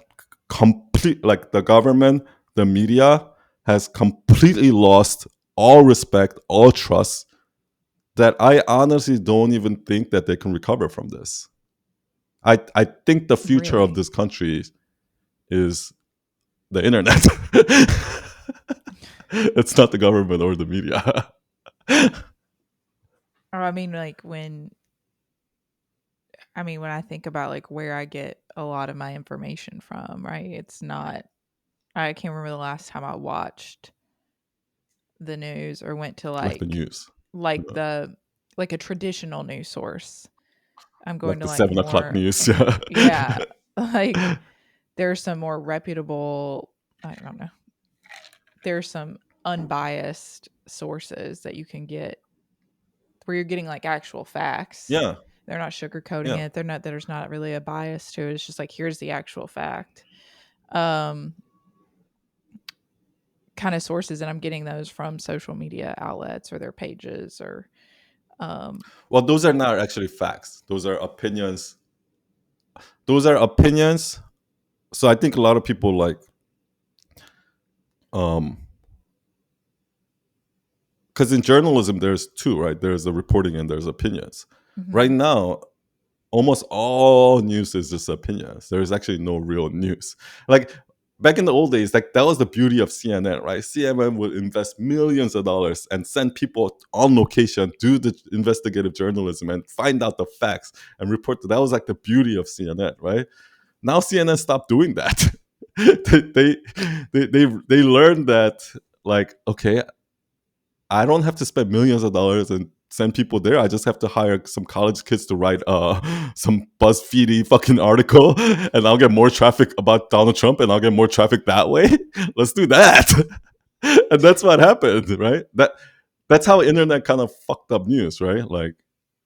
complete like the government, the media has completely lost all respect, all trust that I honestly don't even think that they can recover from this. I think the future of Really? this country is the internet. It's not the government or the media. Or I mean, like when I think about like where I get a lot of my information from, right? It's not. I can't remember the last time I watched the news or went to Like the like news, like the like a traditional news source. I'm like going to the like 7 o'clock more, news. Yeah, yeah, like there's some more reputable. I don't know. There's some unbiased sources that you can get where you're getting like actual facts. yeah, They're not sugarcoating yeah. it. They're not. There's not really a bias to it. It's just like here's the actual fact. Um, kind of sources, and I'm getting those from social media outlets or their pages or um. Well, those are not actually facts. Those are opinions. Those are opinions. So I think a lot of people like um because in journalism there's two, right? There's the reporting and there's opinions. Right Mhm, now, almost all news is just opinions. There's actually no real news. Like back in the old days, like that was the beauty of CNN, right? CNN would invest millions of dollars and send people on location, do the investigative journalism, and find out the facts and report. That was like the beauty of CNN, right? Now CNN stopped doing that. they, they learned that like okay, I don't have to spend millions of dollars and send people there. I just have to hire some college kids to write some BuzzFeedy fucking article, and I'll get more traffic about Donald Trump, and I'll get more traffic that way. Let's do that, and that's what happened, right? That's how internet kind of fucked up news, right? Like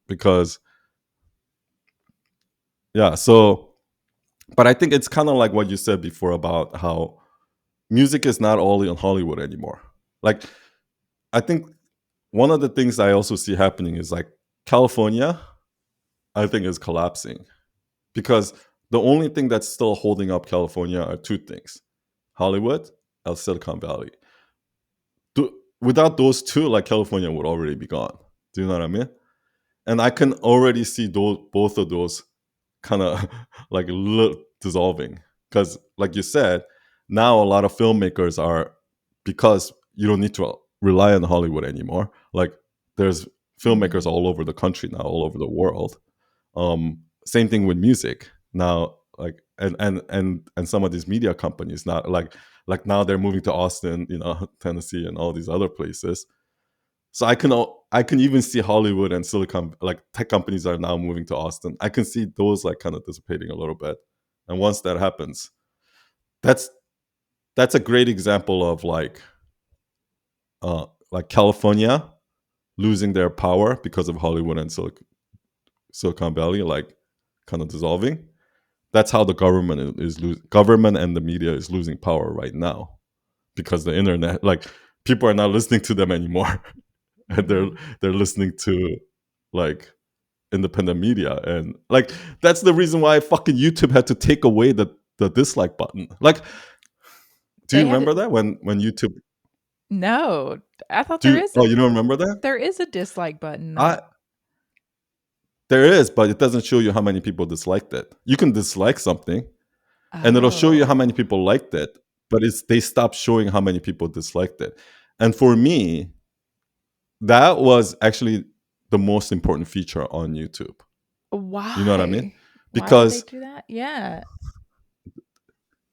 because yeah, so but I think it's kind of like what you said before about how music is not only in Hollywood anymore. Like I think one of the things I also see happening is like California, I think, is collapsing because the only thing that's still holding up California are two things: Hollywood and Silicon Valley. Without those two, like California would already be gone. Do you know what I mean? And I can already see both of those kind of like dissolving because, like you said, now a lot of filmmakers are because you don't need to rely on Hollywood anymore. Like there's filmmakers mhm, all over the country now, all over the world. Same thing with music now, like and some of these media companies now, like now they're moving to Austin, Tennessee, and all these other places. So I can even see Hollywood and Silicon like tech companies are now moving to Austin. I can see those like kind of dissipating a little bit, and once that happens, that's that's a great example of like California losing their power because of Hollywood and Silicon Valley like kind of dissolving. That's how the government government and the media is losing power right now because the internet like people are not listening to them anymore and mhm. they're listening to like independent media and like that's the reason why fucking YouTube had to take away the dislike button. Like, do They you had remember it. that when YouTube No, I thought do you, oh you don't remember that? there is a dislike button. I There is, but it doesn't show you how many people disliked it. You can dislike something and it'll show you how many Oh, people liked it, but they stopped showing how many people disliked it. And for me, that was actually the most important feature on YouTube. You know what I mean? why? Why would they Because do that? Yeah.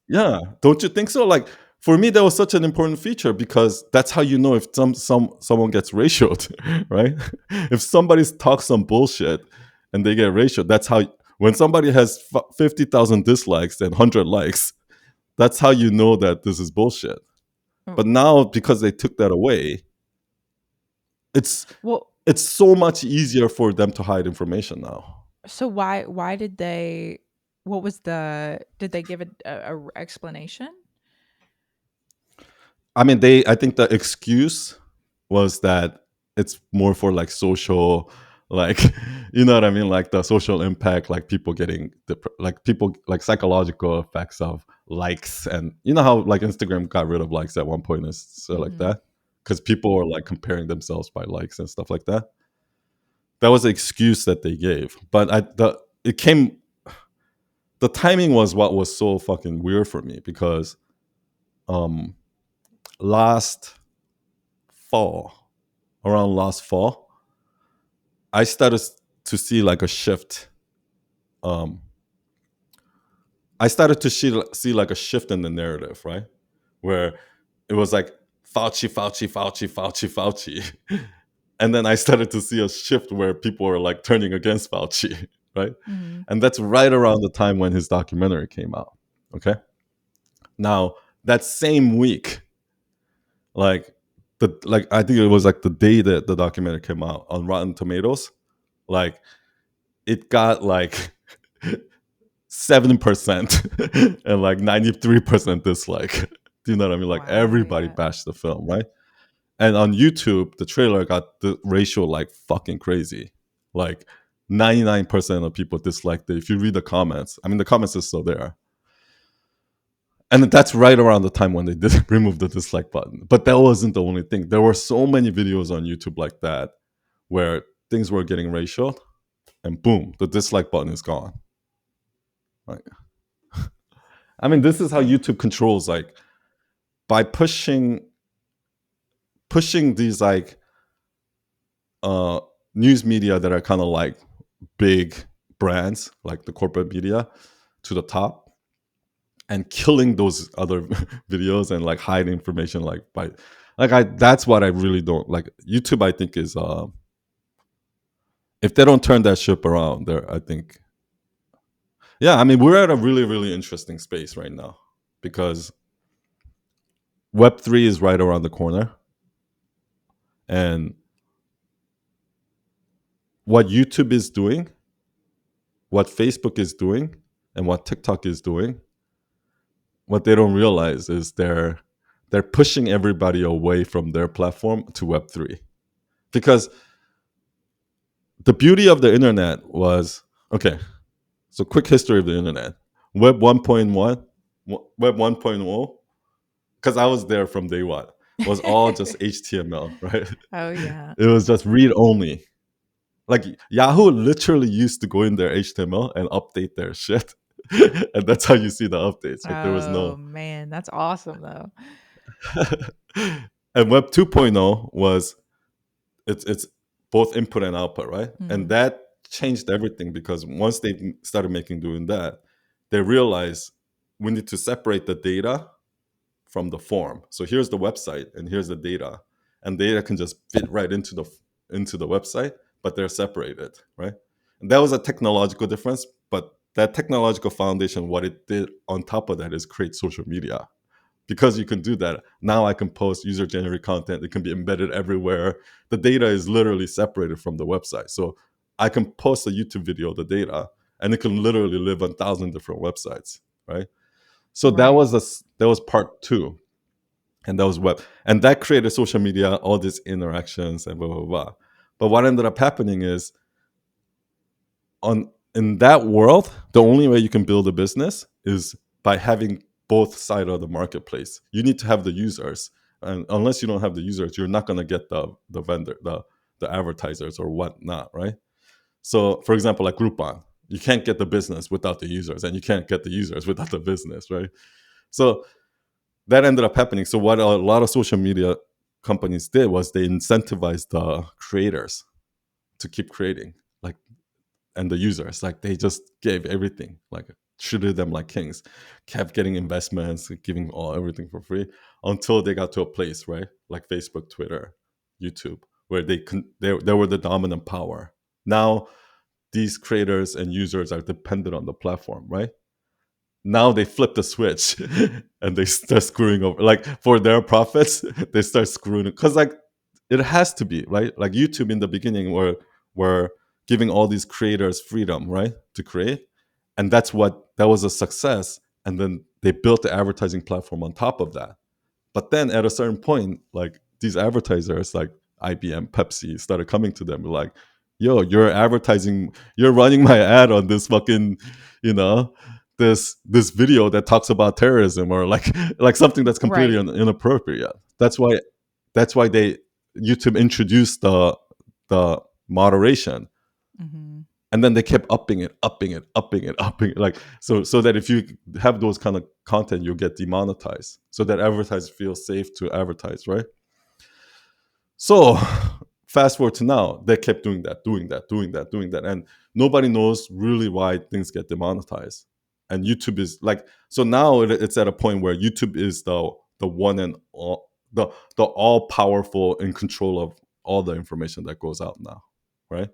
yeah, don't you think so? Like for me, that was such an important feature because that's how you know if someone gets ratioed, right? If somebody talks some bullshit and they get ratio. That's how when somebody has 50,000 dislikes and 100 likes, that's how you know that this is bullshit. Mm, But now because they took that away, it's well, it's so much easier for them to hide information now. so why did they what was the did they give a explanation? I mean, they. I think the excuse was that it's more for like social, like you know what I mean, like the social impact, like people getting like people like psychological effects of likes, and you know how like Instagram got rid of likes at one point and so like Mhm. that because people were like comparing themselves by likes and stuff like that. That was the excuse that they gave, but the it came the timing was what was so fucking weird for me because um last fall around last fall, I started to see like a shift. Um, I started to see like a shift in the narrative, right? Where it was like Fauci, Fauci, Fauci, Fauci, Fauci. And then I started to see a shift where people were like turning against Fauci, right? Mhm. And that's right around the time when his documentary came out. Okay. Now, that same week, like like I think it was like the day that the documentary came out on Rotten Tomatoes, like it got like 7% and like 93% dislike. Do you know what I mean? Like Wow, everybody yeah. bashed the film, right? And on YouTube, the trailer got the ratio like fucking crazy. Like 99% of people disliked it. If you read the comments, I mean, the comments are still there. And that's right around the time when they did remove the dislike button. But that wasn't the only thing. There were so many videos on YouTube like that where things were getting racial, and boom, the dislike button is gone. Like, I mean, this is how Dang. YouTube controls like by pushing these like uh news media that are kind of like big brands like the corporate media to the top and killing those other videos and like hide information like by like I that's what I really don't like. YouTube I think is if they don't turn that ship around there, I think yeah, I mean we're at a really really interesting space right now because Web3 is right around the corner, and what YouTube is doing, what Facebook is doing, and what TikTok is doing, what they don't realize is they're pushing everybody away from their platform to Web3. Because the beauty of the internet was okay, so quick history of the internet. Web 1.1, Web 1.0, because I was there from day one, was all just HTML, right? Oh, yeah. It was just read only. Like Yahoo literally used to go in their HTML and update their shit. And that's how you see the updates. Like there was Oh, no man, that's awesome, though. and Web 2.0 was it's both input and output, right? And Mhm. that changed everything because once they started making doing that, they realized we need to separate the data from the form. So here's the website and here's the data, and data can just fit right into the website, but they're separated, right? And that was a technological difference, but that technological foundation, what it did on top of that is create social media. Because you can do that, now I can post user generated content. It can be embedded everywhere. The data is literally separated from the website. So I can post a YouTube video, the data, and it can literally live on 1,000 different websites, right? So Right. that was part two, and that was web, and that created social media, all these interactions, and blah blah blah. But what ended up happening is on in that world, the only way you can build a business is by having both side of the marketplace. You need to have the users, and unless you don't have the users, you're not going to get the vendor, the advertisers or whatnot, right? So, for example, like Groupon, you can't get the business without the users, and you can't get the users without the business, right? So that ended up happening. So what a lot of social media companies did was they incentivized the creators to keep creating, like, and the users, like they just gave everything, like treated them like kings, kept getting investments, giving all everything for free until they got to a place, right, like Facebook, Twitter, YouTube, where they were the dominant power. Now these creators and users are dependent on the platform, right? Now they flip the switch and they start screwing over, like for their profits. They start screwing it because like it has to be, right? Like YouTube in the beginning were giving all these creators freedom, right, to create, and that was a success. And then they built the advertising platform on top of that. But then at a certain point, like these advertisers like IBM, Pepsi started coming to them like, yo, you're advertising, you're running my ad on this fucking, you know, this video that talks about terrorism or like like something that's completely Right. inappropriate. That's why they YouTube introduced the moderation, Hmm. and then they kept upping it, like so that if you have those kind of content, you'll get demonetized, so that advertisers feel safe to advertise, right? So fast forward to now, they kept doing that, and nobody knows really why things get demonetized. And YouTube is like, so now it's at a point where YouTube is the one and all, the all powerful, in control of all the information that goes out now, right?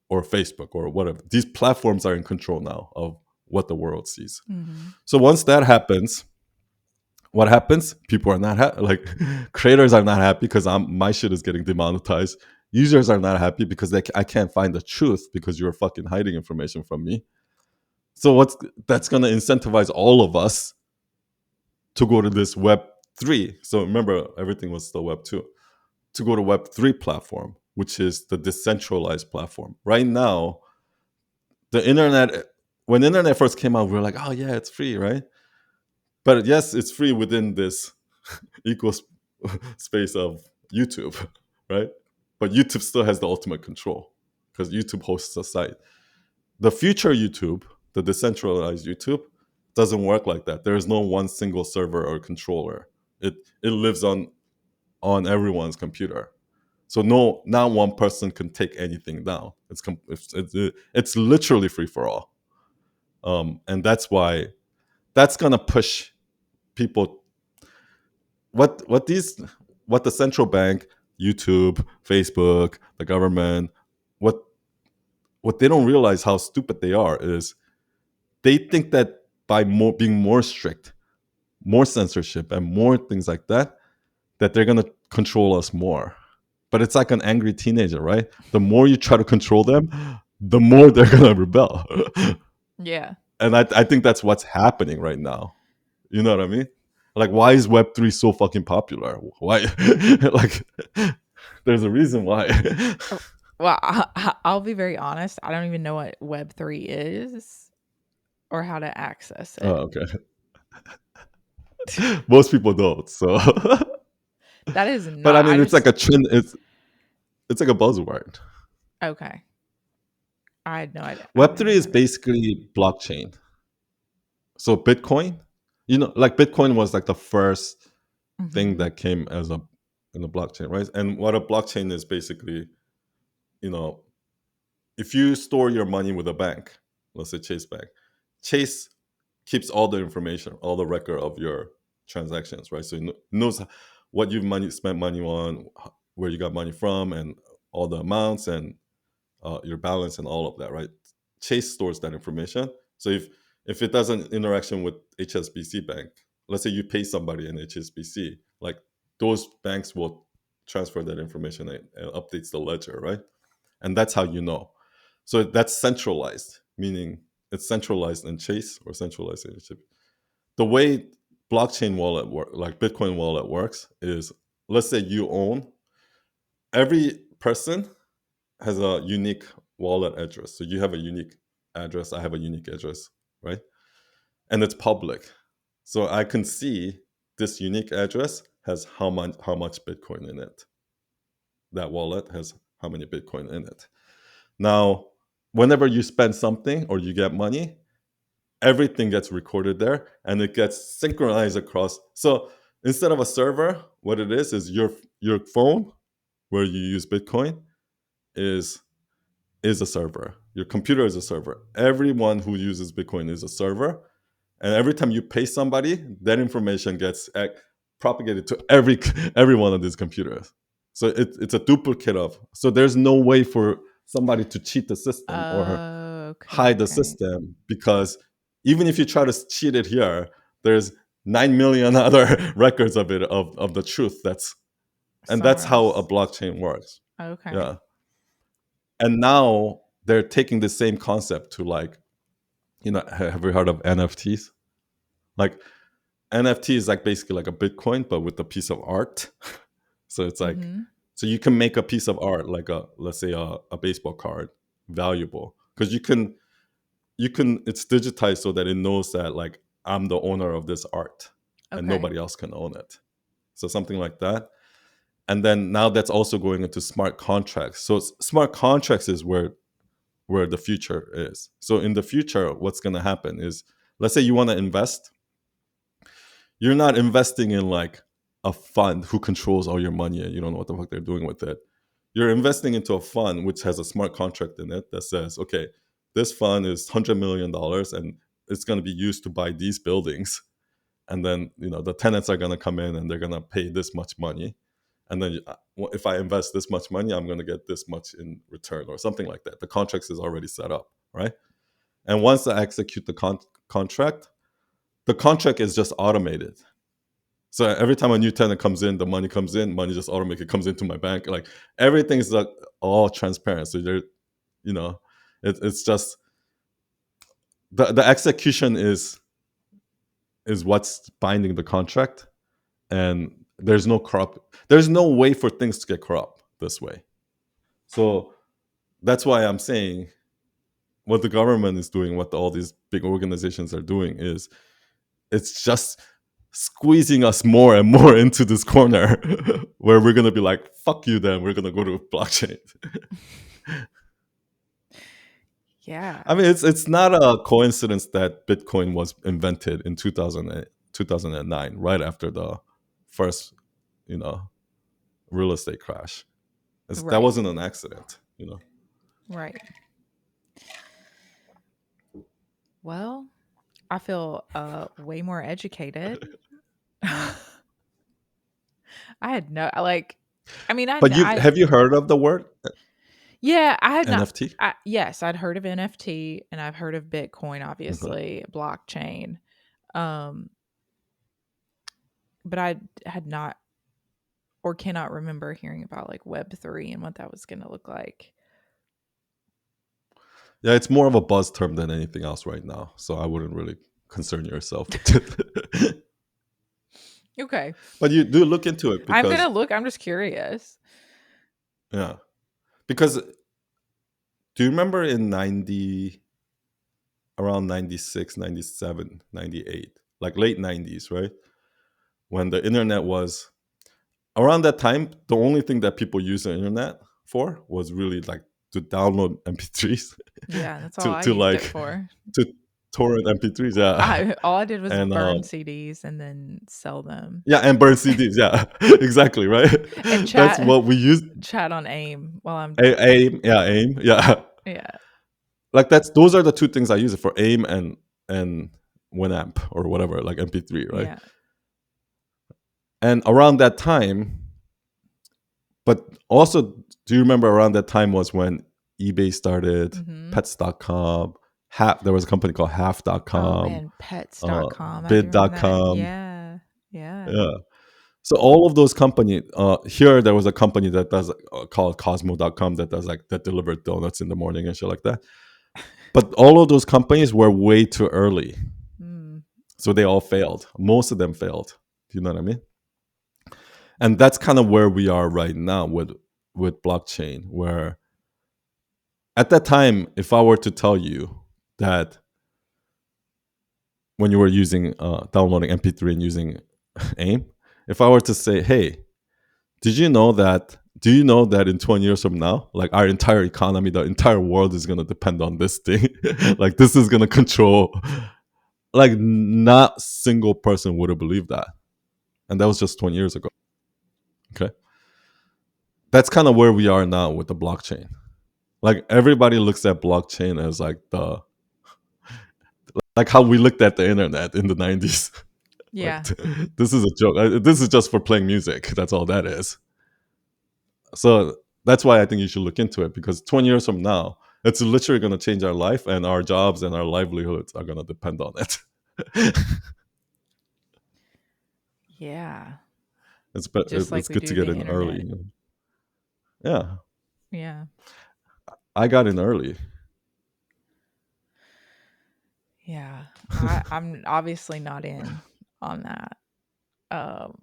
Or Facebook or whatever. These platforms are in control now of what the world sees. Hmm. So once that happens, what happens? People are not like creators are not happy because my shit is getting demonetized. Users are not happy because I can't find the truth because you're fucking hiding information from me. So what's that's gonna incentivize all of us to go to this Web 3. So remember, everything was still Web 2. To go to Web 3 platform, which is the decentralized platform. Right now, the internet, when the internet first came out, we were like, oh yeah, it's free, right? But yes, it's free within this equal space of YouTube, right? But YouTube still has the ultimate control because YouTube hosts a site. The future YouTube, the decentralized YouTube, doesn't work like that. There is no one single server or controller. It lives on everyone's computer. So no, not one person can take anything down. It's literally free for all, and that's why that's gonna push people. What the central bank, YouTube, Facebook, the government, what what they don't realize how stupid they are is they think that by being more strict, more censorship, and more things like that, that they're gonna control us more. But it's like an angry teenager, right? The more you try to control them, the more they're gonna rebel. Yeah. And I think that's what's happening right now. You know what I mean? Like, why is Web 3 so fucking popular? Why? Like, there's a reason why. Oh, well, I'll be very honest. I don't even know what Web3 is or how to access Oh, it. okay. Most people don't. So, That is but I not, I mean, it's like just, a trend. It's like a buzzword. okay. I had no idea. I've never Web 3 is heard of it. basically blockchain. So Bitcoin, like Bitcoin was like the first thing Hmm. that came as a in the blockchain, right? And what a blockchain is basically, you know, if you store your money with a bank, let's say Chase Bank, Chase keeps all the information, all the record of your transactions, right? So it knows what you've spent money on, where you got money from, and all the amounts and your balance and all of that, right? Chase stores that information. So if it does an interaction with HSBC Bank, let's say you pay somebody in HSBC, like those banks will transfer that information and updates the ledger, right? And that's how you know. So that's centralized, meaning it's centralized in Chase or centralized in HSBC. The way blockchain wallet work, like Bitcoin wallet works, is let's say you own every person has a unique wallet address. So you have a unique address, I have a unique address, right? And it's public. So I can see this unique address has how much Bitcoin in it. That wallet has how many Bitcoin in it. Now, whenever you spend something or you get money, everything gets recorded there and it gets synchronized across. So instead of a server, what it is your phone where you use Bitcoin is is a server. Your computer is a server. Everyone who uses Bitcoin is a server. And every time you pay somebody, that information gets propagated to every one of these computers. So it's a duplicate of. So there's no way somebody to cheat the system or Oh, okay, hide the okay. system, because even if you try to cheat it here, there's 9 million other records of it, of the truth. And that's Somewhere how a else. blockchain works. Okay. Yeah. And now they're taking the same concept to, like, have you heard of NFTs? Like, NFT is like basically like a Bitcoin, but with a piece of art. So it's like, Mhm. so you can make a piece of art, like let's say a baseball card, valuable, because you can it's digitized so that it knows that, like, I'm the owner of this art and Okay. nobody else can own it. So something like that. And then now that's also going into smart contracts. So smart contracts is where the future is. So in the future, what's going to happen is, let's say you want to invest, you're not investing in like a fund who controls all your money and you don't know what the fuck they're doing with it. You're investing into a fund which has a smart contract in it that says, okay, this fund is $100 million and it's going to be used to buy these buildings. And then, the tenants are going to come in and they're going to pay this much money. And then, if I invest this much money, I'm going to get this much in return, or something like that. The contract is already set up, right? And once I execute the contract, the contract is just automated. So every time a new tenant comes in, the money comes in, money just automatically comes into my bank. Like, everything's like all transparent. So you know, it's just the execution is what's binding the contract, and there's no way for things to get corrupt this way. So that's why I'm saying what the government is doing, what all these big organizations are doing, is it's just squeezing us more and more into this corner where we're gonna be like, fuck you, then we're gonna go to blockchain. Yeah. I mean, it's not a coincidence that Bitcoin was invented in 2009, right after the first, you know, real estate crash. That Right. wasn't an accident. Right. Well, I feel way more educated. I had no like I mean But I have you heard of the word yeah, I had not NFT? yes, I'd heard of NFT and I've heard of Bitcoin Okay. obviously, blockchain. Um but I had not or cannot remember hearing about like web3 and what that was going to look like. Yeah, it's more of a buzz term than anything else right now. So I wouldn't really concern yourself with it. Okay. But you do look into it, I'm going to because, look. I'm just curious. yeah. Because, do you remember in 90, around 96, 97, 98, like late 90s, right? When the internet was around that time, the only thing that people used the internet for was really like to download MP3s, Yeah, that's all to I to used it like for. to torrent MP3s, yeah. I all I did was And burn CDs and then sell them yeah, and burn CDs, yeah. Exactly, right? and That's chat what we used. chat on AIM while I'm AIM, yeah. yeah. Like, those are the two things I use it for: AIM and Winamp or whatever, like MP3, right? Yeah. And around that time, but also, do you remember around that time was when eBay started, Mhm. Pets.com, there was a company called Oh Half.com, man, pets.com. I do remember that. Bid.com. Yeah. Yeah. Yeah. So all of those companies, here there was a company that does, called Cosmo.com, that delivered donuts in the morning and shit like that. But all of those companies were way too early, Mm. so they all failed. Most of them failed. Do you know what I mean? And that's kind of where we are right now with blockchain. Where at that time, if I were to tell you that when you were using downloading MP3 and using AIM, if I were to say, hey, do you know that in 20 years from now, like, our entire economy, the entire world is going to depend on this thing? Like, this is going to control, like, not a single person would have believed that. And that was just 20 years ago. Okay. That's kind of where we are now with the blockchain. Like, everybody looks at blockchain as like like how we looked at the internet in the 90s. Like, Yeah. this is a joke. This is just for playing music. That's all that is. So That's why I think you should look into it, because 20 years from now, it's literally going to change our life, and our jobs and our livelihoods are going to depend on it. Yeah. Just like It's we good to do get the in early. internet. Yeah, Yeah. I got in early. Yeah. I'm obviously not in on that. Um,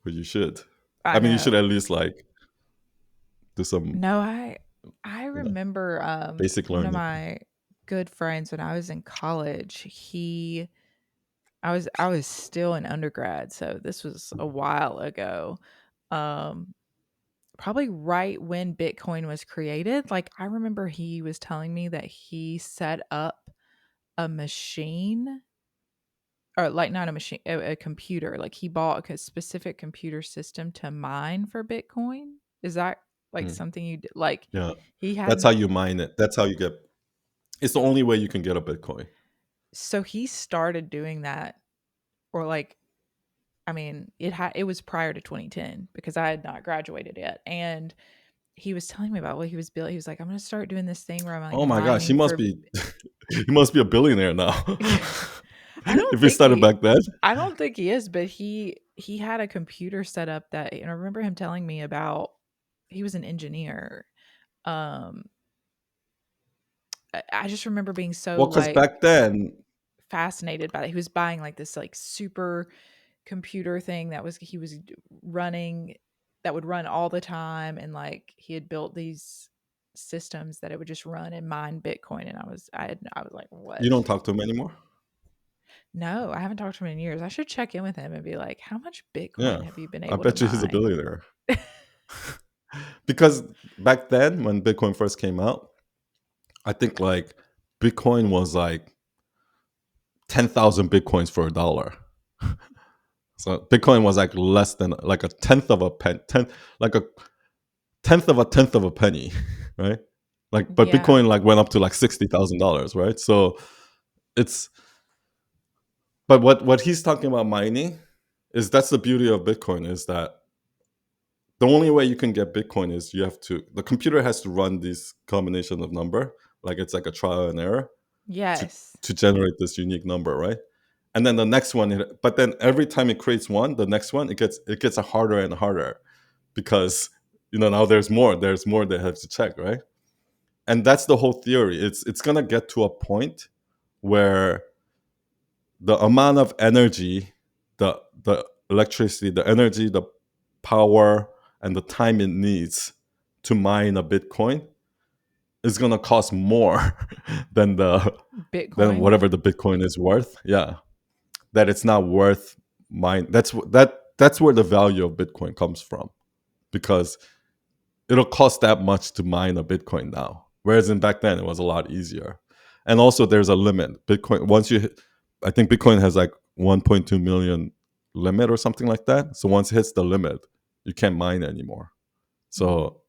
But you should. I I mean, you should know. at least like do some, No, I you know, remember basic one of learning. my good friends when I was in college, I was still in undergrad, so this was a while ago. Um Probably right when Bitcoin was created. Like I remember he was telling me that he set up a machine, or like not a machine, a computer. Like he bought a specific computer system to mine for Bitcoin. Is that like Mm, something you did? Like yeah, he that's how had, you mine it. That's how you get. It's the only way you can get a Bitcoin. so he started doing that, or like, I mean, it was prior to 2010 because I had not graduated yet, and he was telling me about what he was building. He was like, I'm going to start doing this thing where I'm like Oh my gosh, he mining must for. be, he must be a billionaire now. I don't If he think started he back then. I don't think he is, but he had a computer set up that, and I remember him telling me about, he was an engineer. Um I just remember being so Well, because like back then, fascinated by it. He was buying like this like super computer thing that was he was running, that would run all the time, and like he had built these systems that it would just run and mine Bitcoin, and I was like, you what? don't talk to him anymore. No, I haven't talked to him in years. I should check in with him and be like, how much Yeah, Bitcoin have you been I able to bet you he's a mine? billionaire. Because back then, when Bitcoin first came out, I think like Bitcoin was like 10,000 Bitcoins for $1. So Bitcoin was like less than like a tenth of a pen, like a tenth of a penny, right? Like, but Yeah. Bitcoin like went up to like $60,000, right? So it's, but what he's talking about mining is, that's the beauty of Bitcoin, is that the only way you can get Bitcoin is you have to, the computer has to run this combination of number, like it's like a trial and error to Yes. to generate this unique number, right? And then the next one, but then every time it creates one, the next one it gets harder and harder, because now there's more they have to check, right? And that's the whole theory. It's gonna get to a point where the amount of energy, the electricity, the energy, the power, and the time it needs to mine a Bitcoin is gonna cost more than than Bitcoin. whatever the Bitcoin is worth. Yeah, that it's not worth mine. That's where the value of Bitcoin comes from, because it'll cost that much to mine a Bitcoin now, whereas in back then it was a lot easier. And also, there's a limit. Bitcoin, once you hit, I think Bitcoin has like 1.2 million limit or something like that. So once it hits the limit, you can't mine anymore. Mm, So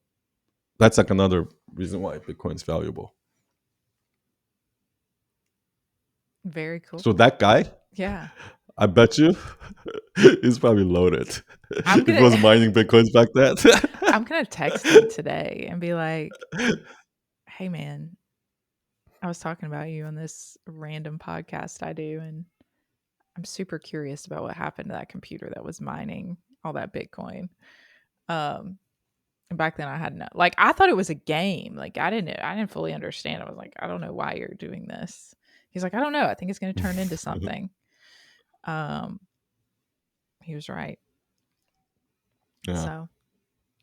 that's like another reason why Bitcoin's valuable. very cool. So that guy, Yeah. I bet you, he's probably loaded. I'm If he gonna was mining Bitcoins back then. I'm gonna text him today and be like, hey man, I was talking about you on this random podcast I do, and I'm super curious about what happened to that computer that was mining all that Bitcoin. Um and back then I had no, like I thought it was a game. Like I didn't fully understand. I was like, I don't know why you're doing this. He's like, I don't know. I think it's gonna turn into something. Um he was right. Yeah, So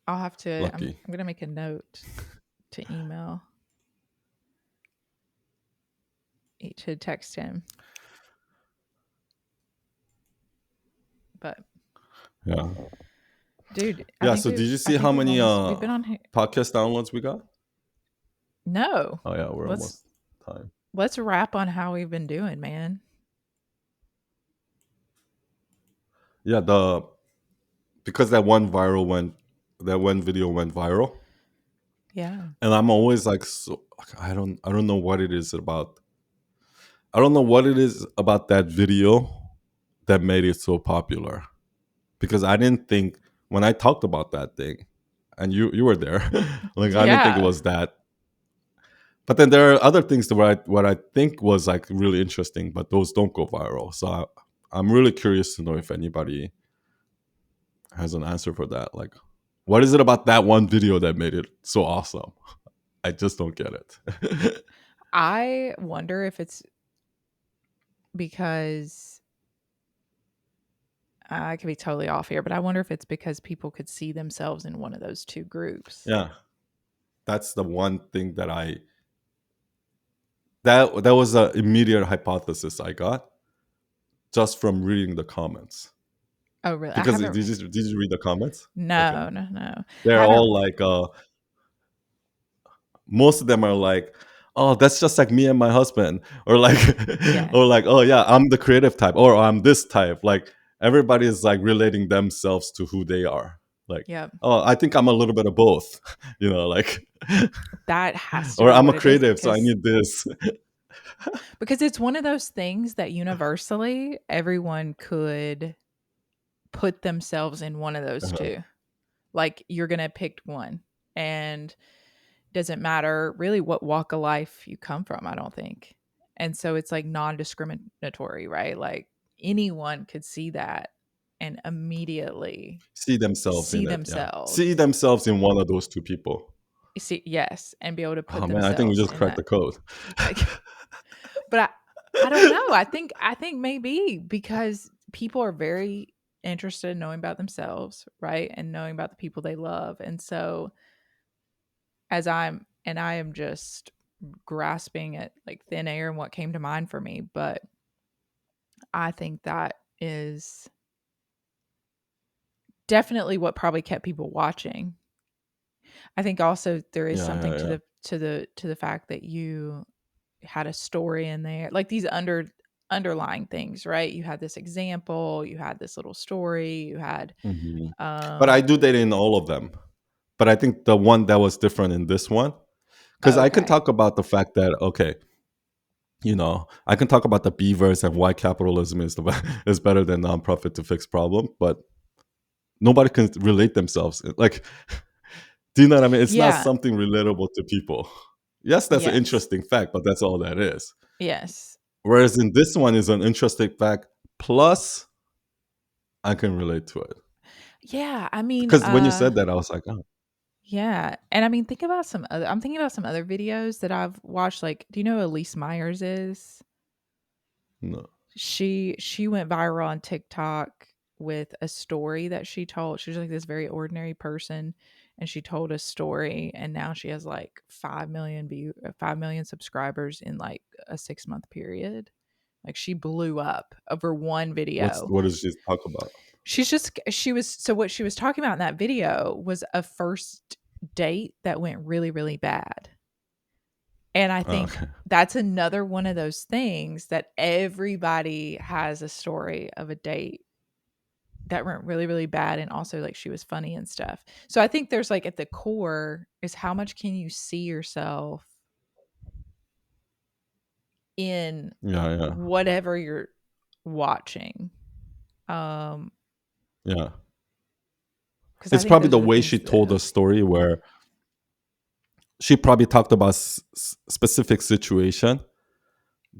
I'll have to lucky. I'm gonna make a note to email to text him. But Yeah. dude, I Yeah. think So did you see how we've many almost we've been on here. podcast downloads we got? No. Oh yeah, we're Let's almost time. let's wrap on how we've been doing, man. Yeah, the because that one video went viral, Yeah. and I'm always like, so I don't know what it is about. I don't know what it is about that video that made it so popular, because I didn't think when I talked about that thing, and you were there, like I didn't think it Yeah. was that. But then there are other things that what I think was like really interesting, but those don't go viral. So I'm really curious to know if anybody has an answer for that. Like, what is it about that one video that made it so awesome? I just don't get it. I wonder if it's because I could be totally off here, but I wonder if it's because people could see themselves in one of those two groups. Yeah, that's the one thing that that was an immediate hypothesis I got just from reading the comments. Oh, really? I Because haven't. did you read the comments? Okay, No, no, no. I they're haven't. all like most of them are like, oh, that's just like me and my husband, or like or Yes. like, oh yeah, I'm the creative type, or I'm this type. Like everybody is like relating themselves to who they are. Like, Yep. oh, I think I'm a little bit of both. Like, That has to or be I'm a what it is creative, so I need this. because it's one of those things that universally everyone could put themselves in one of those Uh-huh. two. Like you're going to pick one and doesn't matter really what walk of life you come from, I don't think. And so it's like non-discriminatory, right? Like anyone could see that and immediately See themselves see in it. Yeah, see themselves. themselves in one of those two people. See, yes, and be able to put Oh man, I think we themselves just in cracked the that. code. But I don't know. I think maybe because people are very interested in knowing about themselves, right? And knowing about the people they love. And so I am just grasping at like thin air and what came to mind for me, but I think that is definitely what probably kept people watching. I think also there is Yeah, something yeah, to yeah. the fact that you had a story in there, like these underlying things, right? You had this example, you had this little story, you had Mhm. But I um do that in all of them. But I think the one that was different in this one, because I can okay. talk about the fact that okay, I can talk about the beavers and why capitalism is is better than nonprofit to fix problem, but nobody can relate themselves. Like, do you know what I mean? It's not Yeah. something relatable to people. Yes, that's an Yes. interesting fact, but that's all that is. Yes. Whereas in this one is an interesting fact plus I can relate to it. Yeah, I mean, Because when you said that, I was like, oh yeah, and I mean, think about some other I'm thinking about some other videos that I've watched, like, do you know who Elise Myers is? no, She went viral on TikTok with a story that she told. She was like this very ordinary person, and she told a story, and now she has like 5 million subscribers in like a 6 month period. Like she blew up over one video. what does she talk about? She was so what she was talking about in that video was a first date that went really, really bad. And I Oh, think okay. that's another one of those things that everybody has a story of a date that went really, really bad. And also, like, she was funny and stuff. So I think there's like at the core is how much can you see yourself in Yeah, yeah, whatever you're watching? Um, yeah. because I It's think probably those the are the way things she told that, the story where she probably talked about specific situation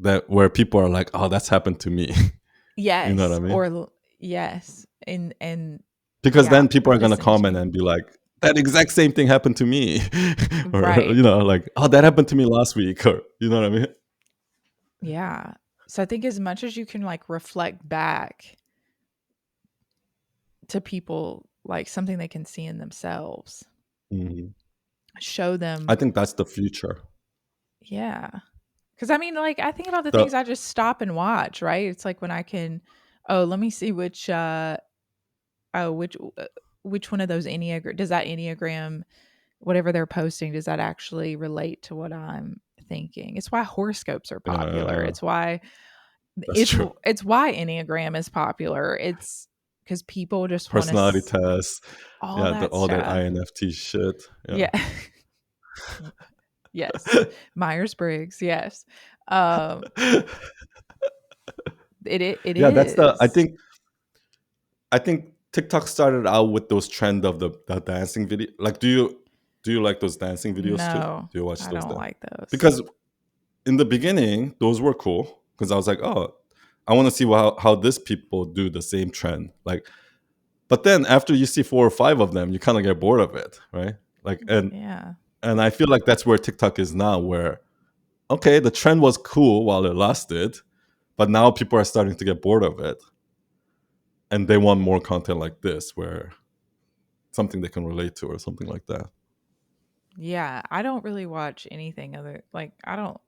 that where people are like, "Oh, that's happened to me." You know what yes, I mean? yes. And Because yeah, then people are gonna listening to comment you. and be like, "That exact same thing happened to me," or Right. like, "Oh, that happened to me last week," or you know what I mean? Yeah. So I think as much as you can like reflect back to people like something they can see in themselves, Mhm. show I them, think that's the future. yeah. Cuz I mean like I think about the The things I just stop and watch, right? It's like when I can oh, let me see oh which one of those enneagram does that enneagram whatever they're posting does that actually relate to what I'm thinking? It's why horoscopes are yeah, yeah, popular. yeah, It's why that's true. it's why enneagram is popular. It's cuz people just want to Personality tests, all yeah, that all that stuff. INFT shit, yeah. Yeah. Yes. Myers-Briggs, yes. Um, it Yeah, that's the is. I think TikTok started out with those trend of the dancing video. Like, do you like those dancing videos too? No, Do you watch I those? don't like those. Because in the beginning, those were cool because I was like, oh, I want to see how this people do the same trend. Like, but then after you see four or five of them, you kind of get bored of it, right? Like, Yeah. and I feel like that's where TikTok is now, where okay, the trend was cool while it lasted, but now people are starting to get bored of it, and they want more content like this, where something they can relate to or something like that. Yeah, I don't really watch anything other like I don't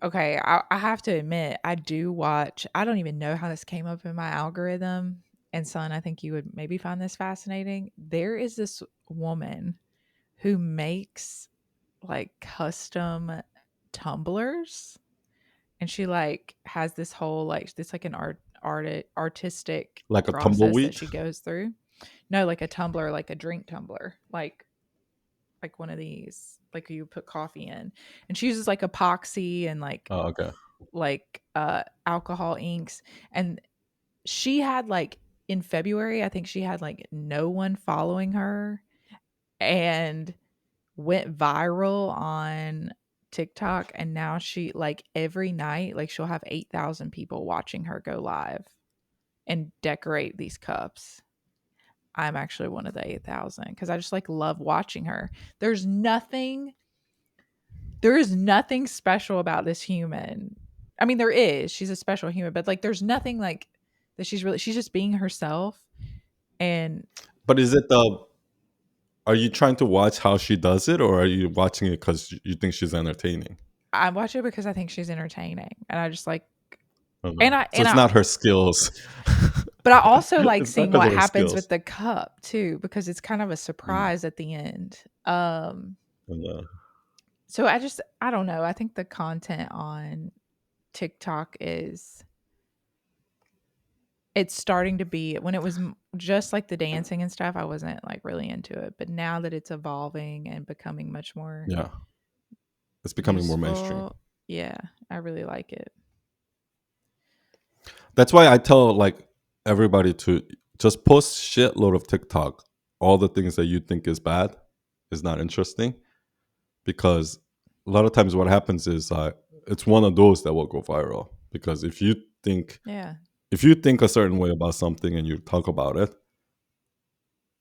okay, I have to admit I do watch I don't even know how this came up in my algorithm. And son, I think you would maybe find this fascinating. There is this woman who makes like custom tumblers and she like has this whole like it's like an artistic Like a process that tumbleweed. she goes through. No, like a tumbler, like a drink tumbler. Like one of these like you put coffee in, and she uses like epoxy and Oh, okay. alcohol inks. And she had like in February I think she had like no one following her and went viral on TikTok. And now she like every night like she'll have 8,000 people watching her go live and decorate these cups. I'm actually one of the 8,000 because I just like love watching her. There's nothing, there is nothing special about this human. I mean, there is. She's a special human, but like, there's nothing like that. She's just being herself. And But is it the? Are you trying to watch how she does it, or are you watching it because you think she's entertaining? I watch it because I think she's entertaining, and I just like, I don't and know. I So and it's I, not her skills. but I also like It's not seeing because what of her happens skills. with the cup too because it's kind of a Mm. surprise at the end. And, So I don't know. I think the content on TikTok is it's starting to be when it was just like the dancing and stuff, I wasn't like really into it. But now that it's evolving and becoming much more yeah, it's becoming more mainstream. useful, yeah, I really like it. That's why I tell like everybody to just post shitload of TikTok. All the things that you think is bad is not interesting, because a lot of times what happens is it's one of those that will go viral. Because think Yeah. if you think a certain way about something and you talk about it,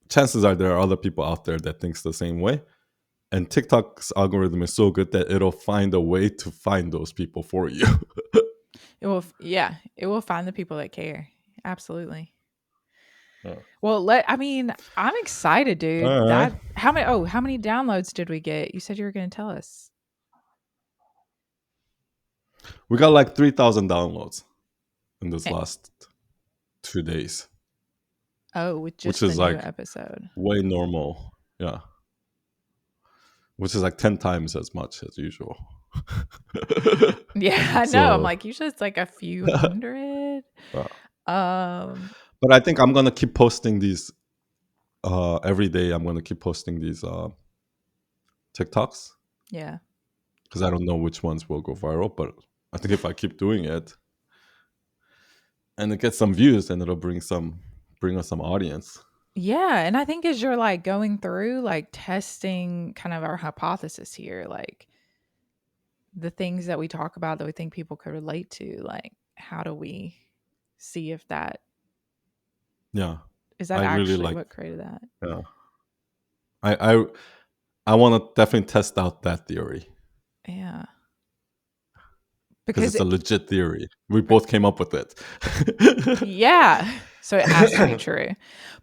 chances are there are other people out there that thinks the same way. And TikTok's algorithm is so good that it'll find a way to find those people for you. Yeah, it will find the people that care. Absolutely. Yeah. Well, I mean, I'm excited, dude. All right. That how many downloads did we get? You said you were going to tell us. We got like 3,000 downloads in this Eh, last 2 days, Oh, with which just the is new like episode. way normal. Yeah. Which is like 10 times as much as usual. Yeah, I know. I'm So, like, usually it's like a few hundred. uh, Um, but I think I'm going to keep posting these every day. I'm going to keep posting these TikToks yeah. because I don't know which ones will go viral. But I think if I keep doing it and it gets some views, then it'll bring us some audience. Yeah, and I think as you're like going through like testing kind of our hypothesis here, like the things that we talk about that we think people could relate to, like how do we see if that Yeah. is that I really actually like, what created that? yeah. I, I, I want to definitely test out that theory Yeah. because Because it's a it, legit theory. We both came up with it. yeah, so it has to be true.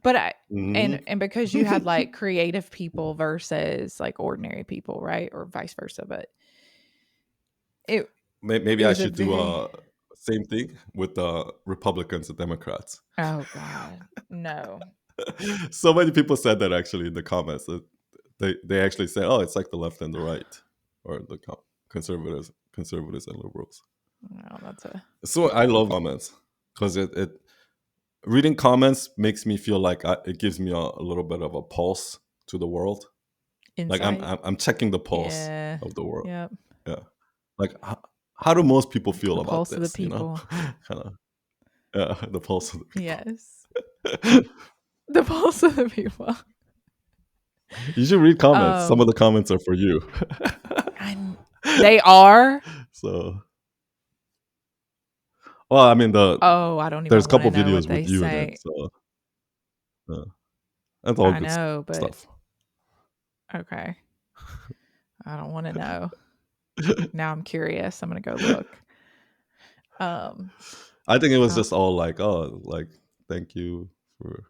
But I Mhm. and because you had like creative people versus like ordinary people, right? Or vice versa, but it Maybe it I was a should do very same thing with Republicans and Democrats. oh god. No. So many people said that actually in the comments. That they actually say, "Oh, it's like the left and the right, or the conservatives and liberals." No, that's a So I love comments because it reading comments makes me feel like it gives me a little bit of a pulse to the world. Like insight. I'm checking the pulse Yeah. of the world. Yep. Yeah, like how do most people feel The about pulse of the this? people. Kind of. Yeah, the pulse of the Yes. people. The pulse of the people. You should read comments. Some of Um, the comments are for you. I'm they are? So, well, I mean, Oh, I don't there's even a wanna couple know what videos they with you in it, say. so that's all I good know, but stuff. okay. I don't wanna know. Now I'm curious. I'm gonna go look. Um, I think it was uh, just all like, oh, like thank you for.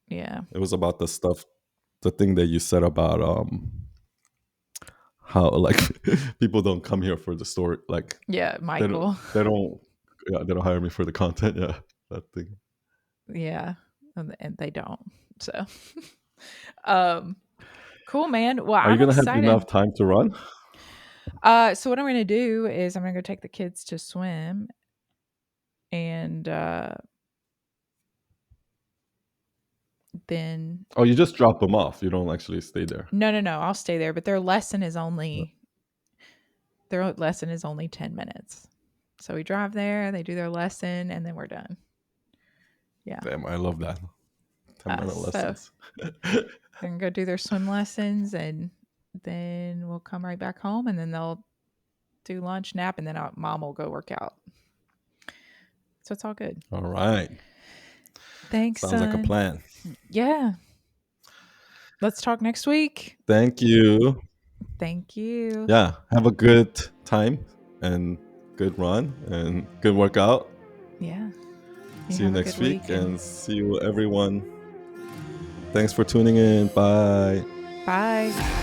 yeah. It was about the stuff, the thing that you said about how like people don't come here for the story, like Yeah, Michael. they don't yeah, they don't hire me for the content. Yeah, that thing. Yeah, and they don't. So, um, cool, man. Well, Are you I'm gonna have enough excited. time to run? So what I'm gonna do is I'm gonna go take the kids to swim, and then Oh, you just drop them off. You don't actually stay there. no, I'll stay there. But their lesson is only 10 minutes. So we drive there, they do their lesson, and then we're done. Yeah. Damn, I love that. 10-minute So lessons. they're gonna go do their swim lessons, and then we'll come right back home, and then they'll do lunch, nap, and then mom will go work out. So it's all good. All right. Thanks, Sounds like a son. plan. Yeah. Let's talk next week. Thank you. Thank you. Yeah. Have a good time and good run and good workout. Yeah. You See you have a good next week week, and and see you everyone. Thanks for tuning in. Bye. bye.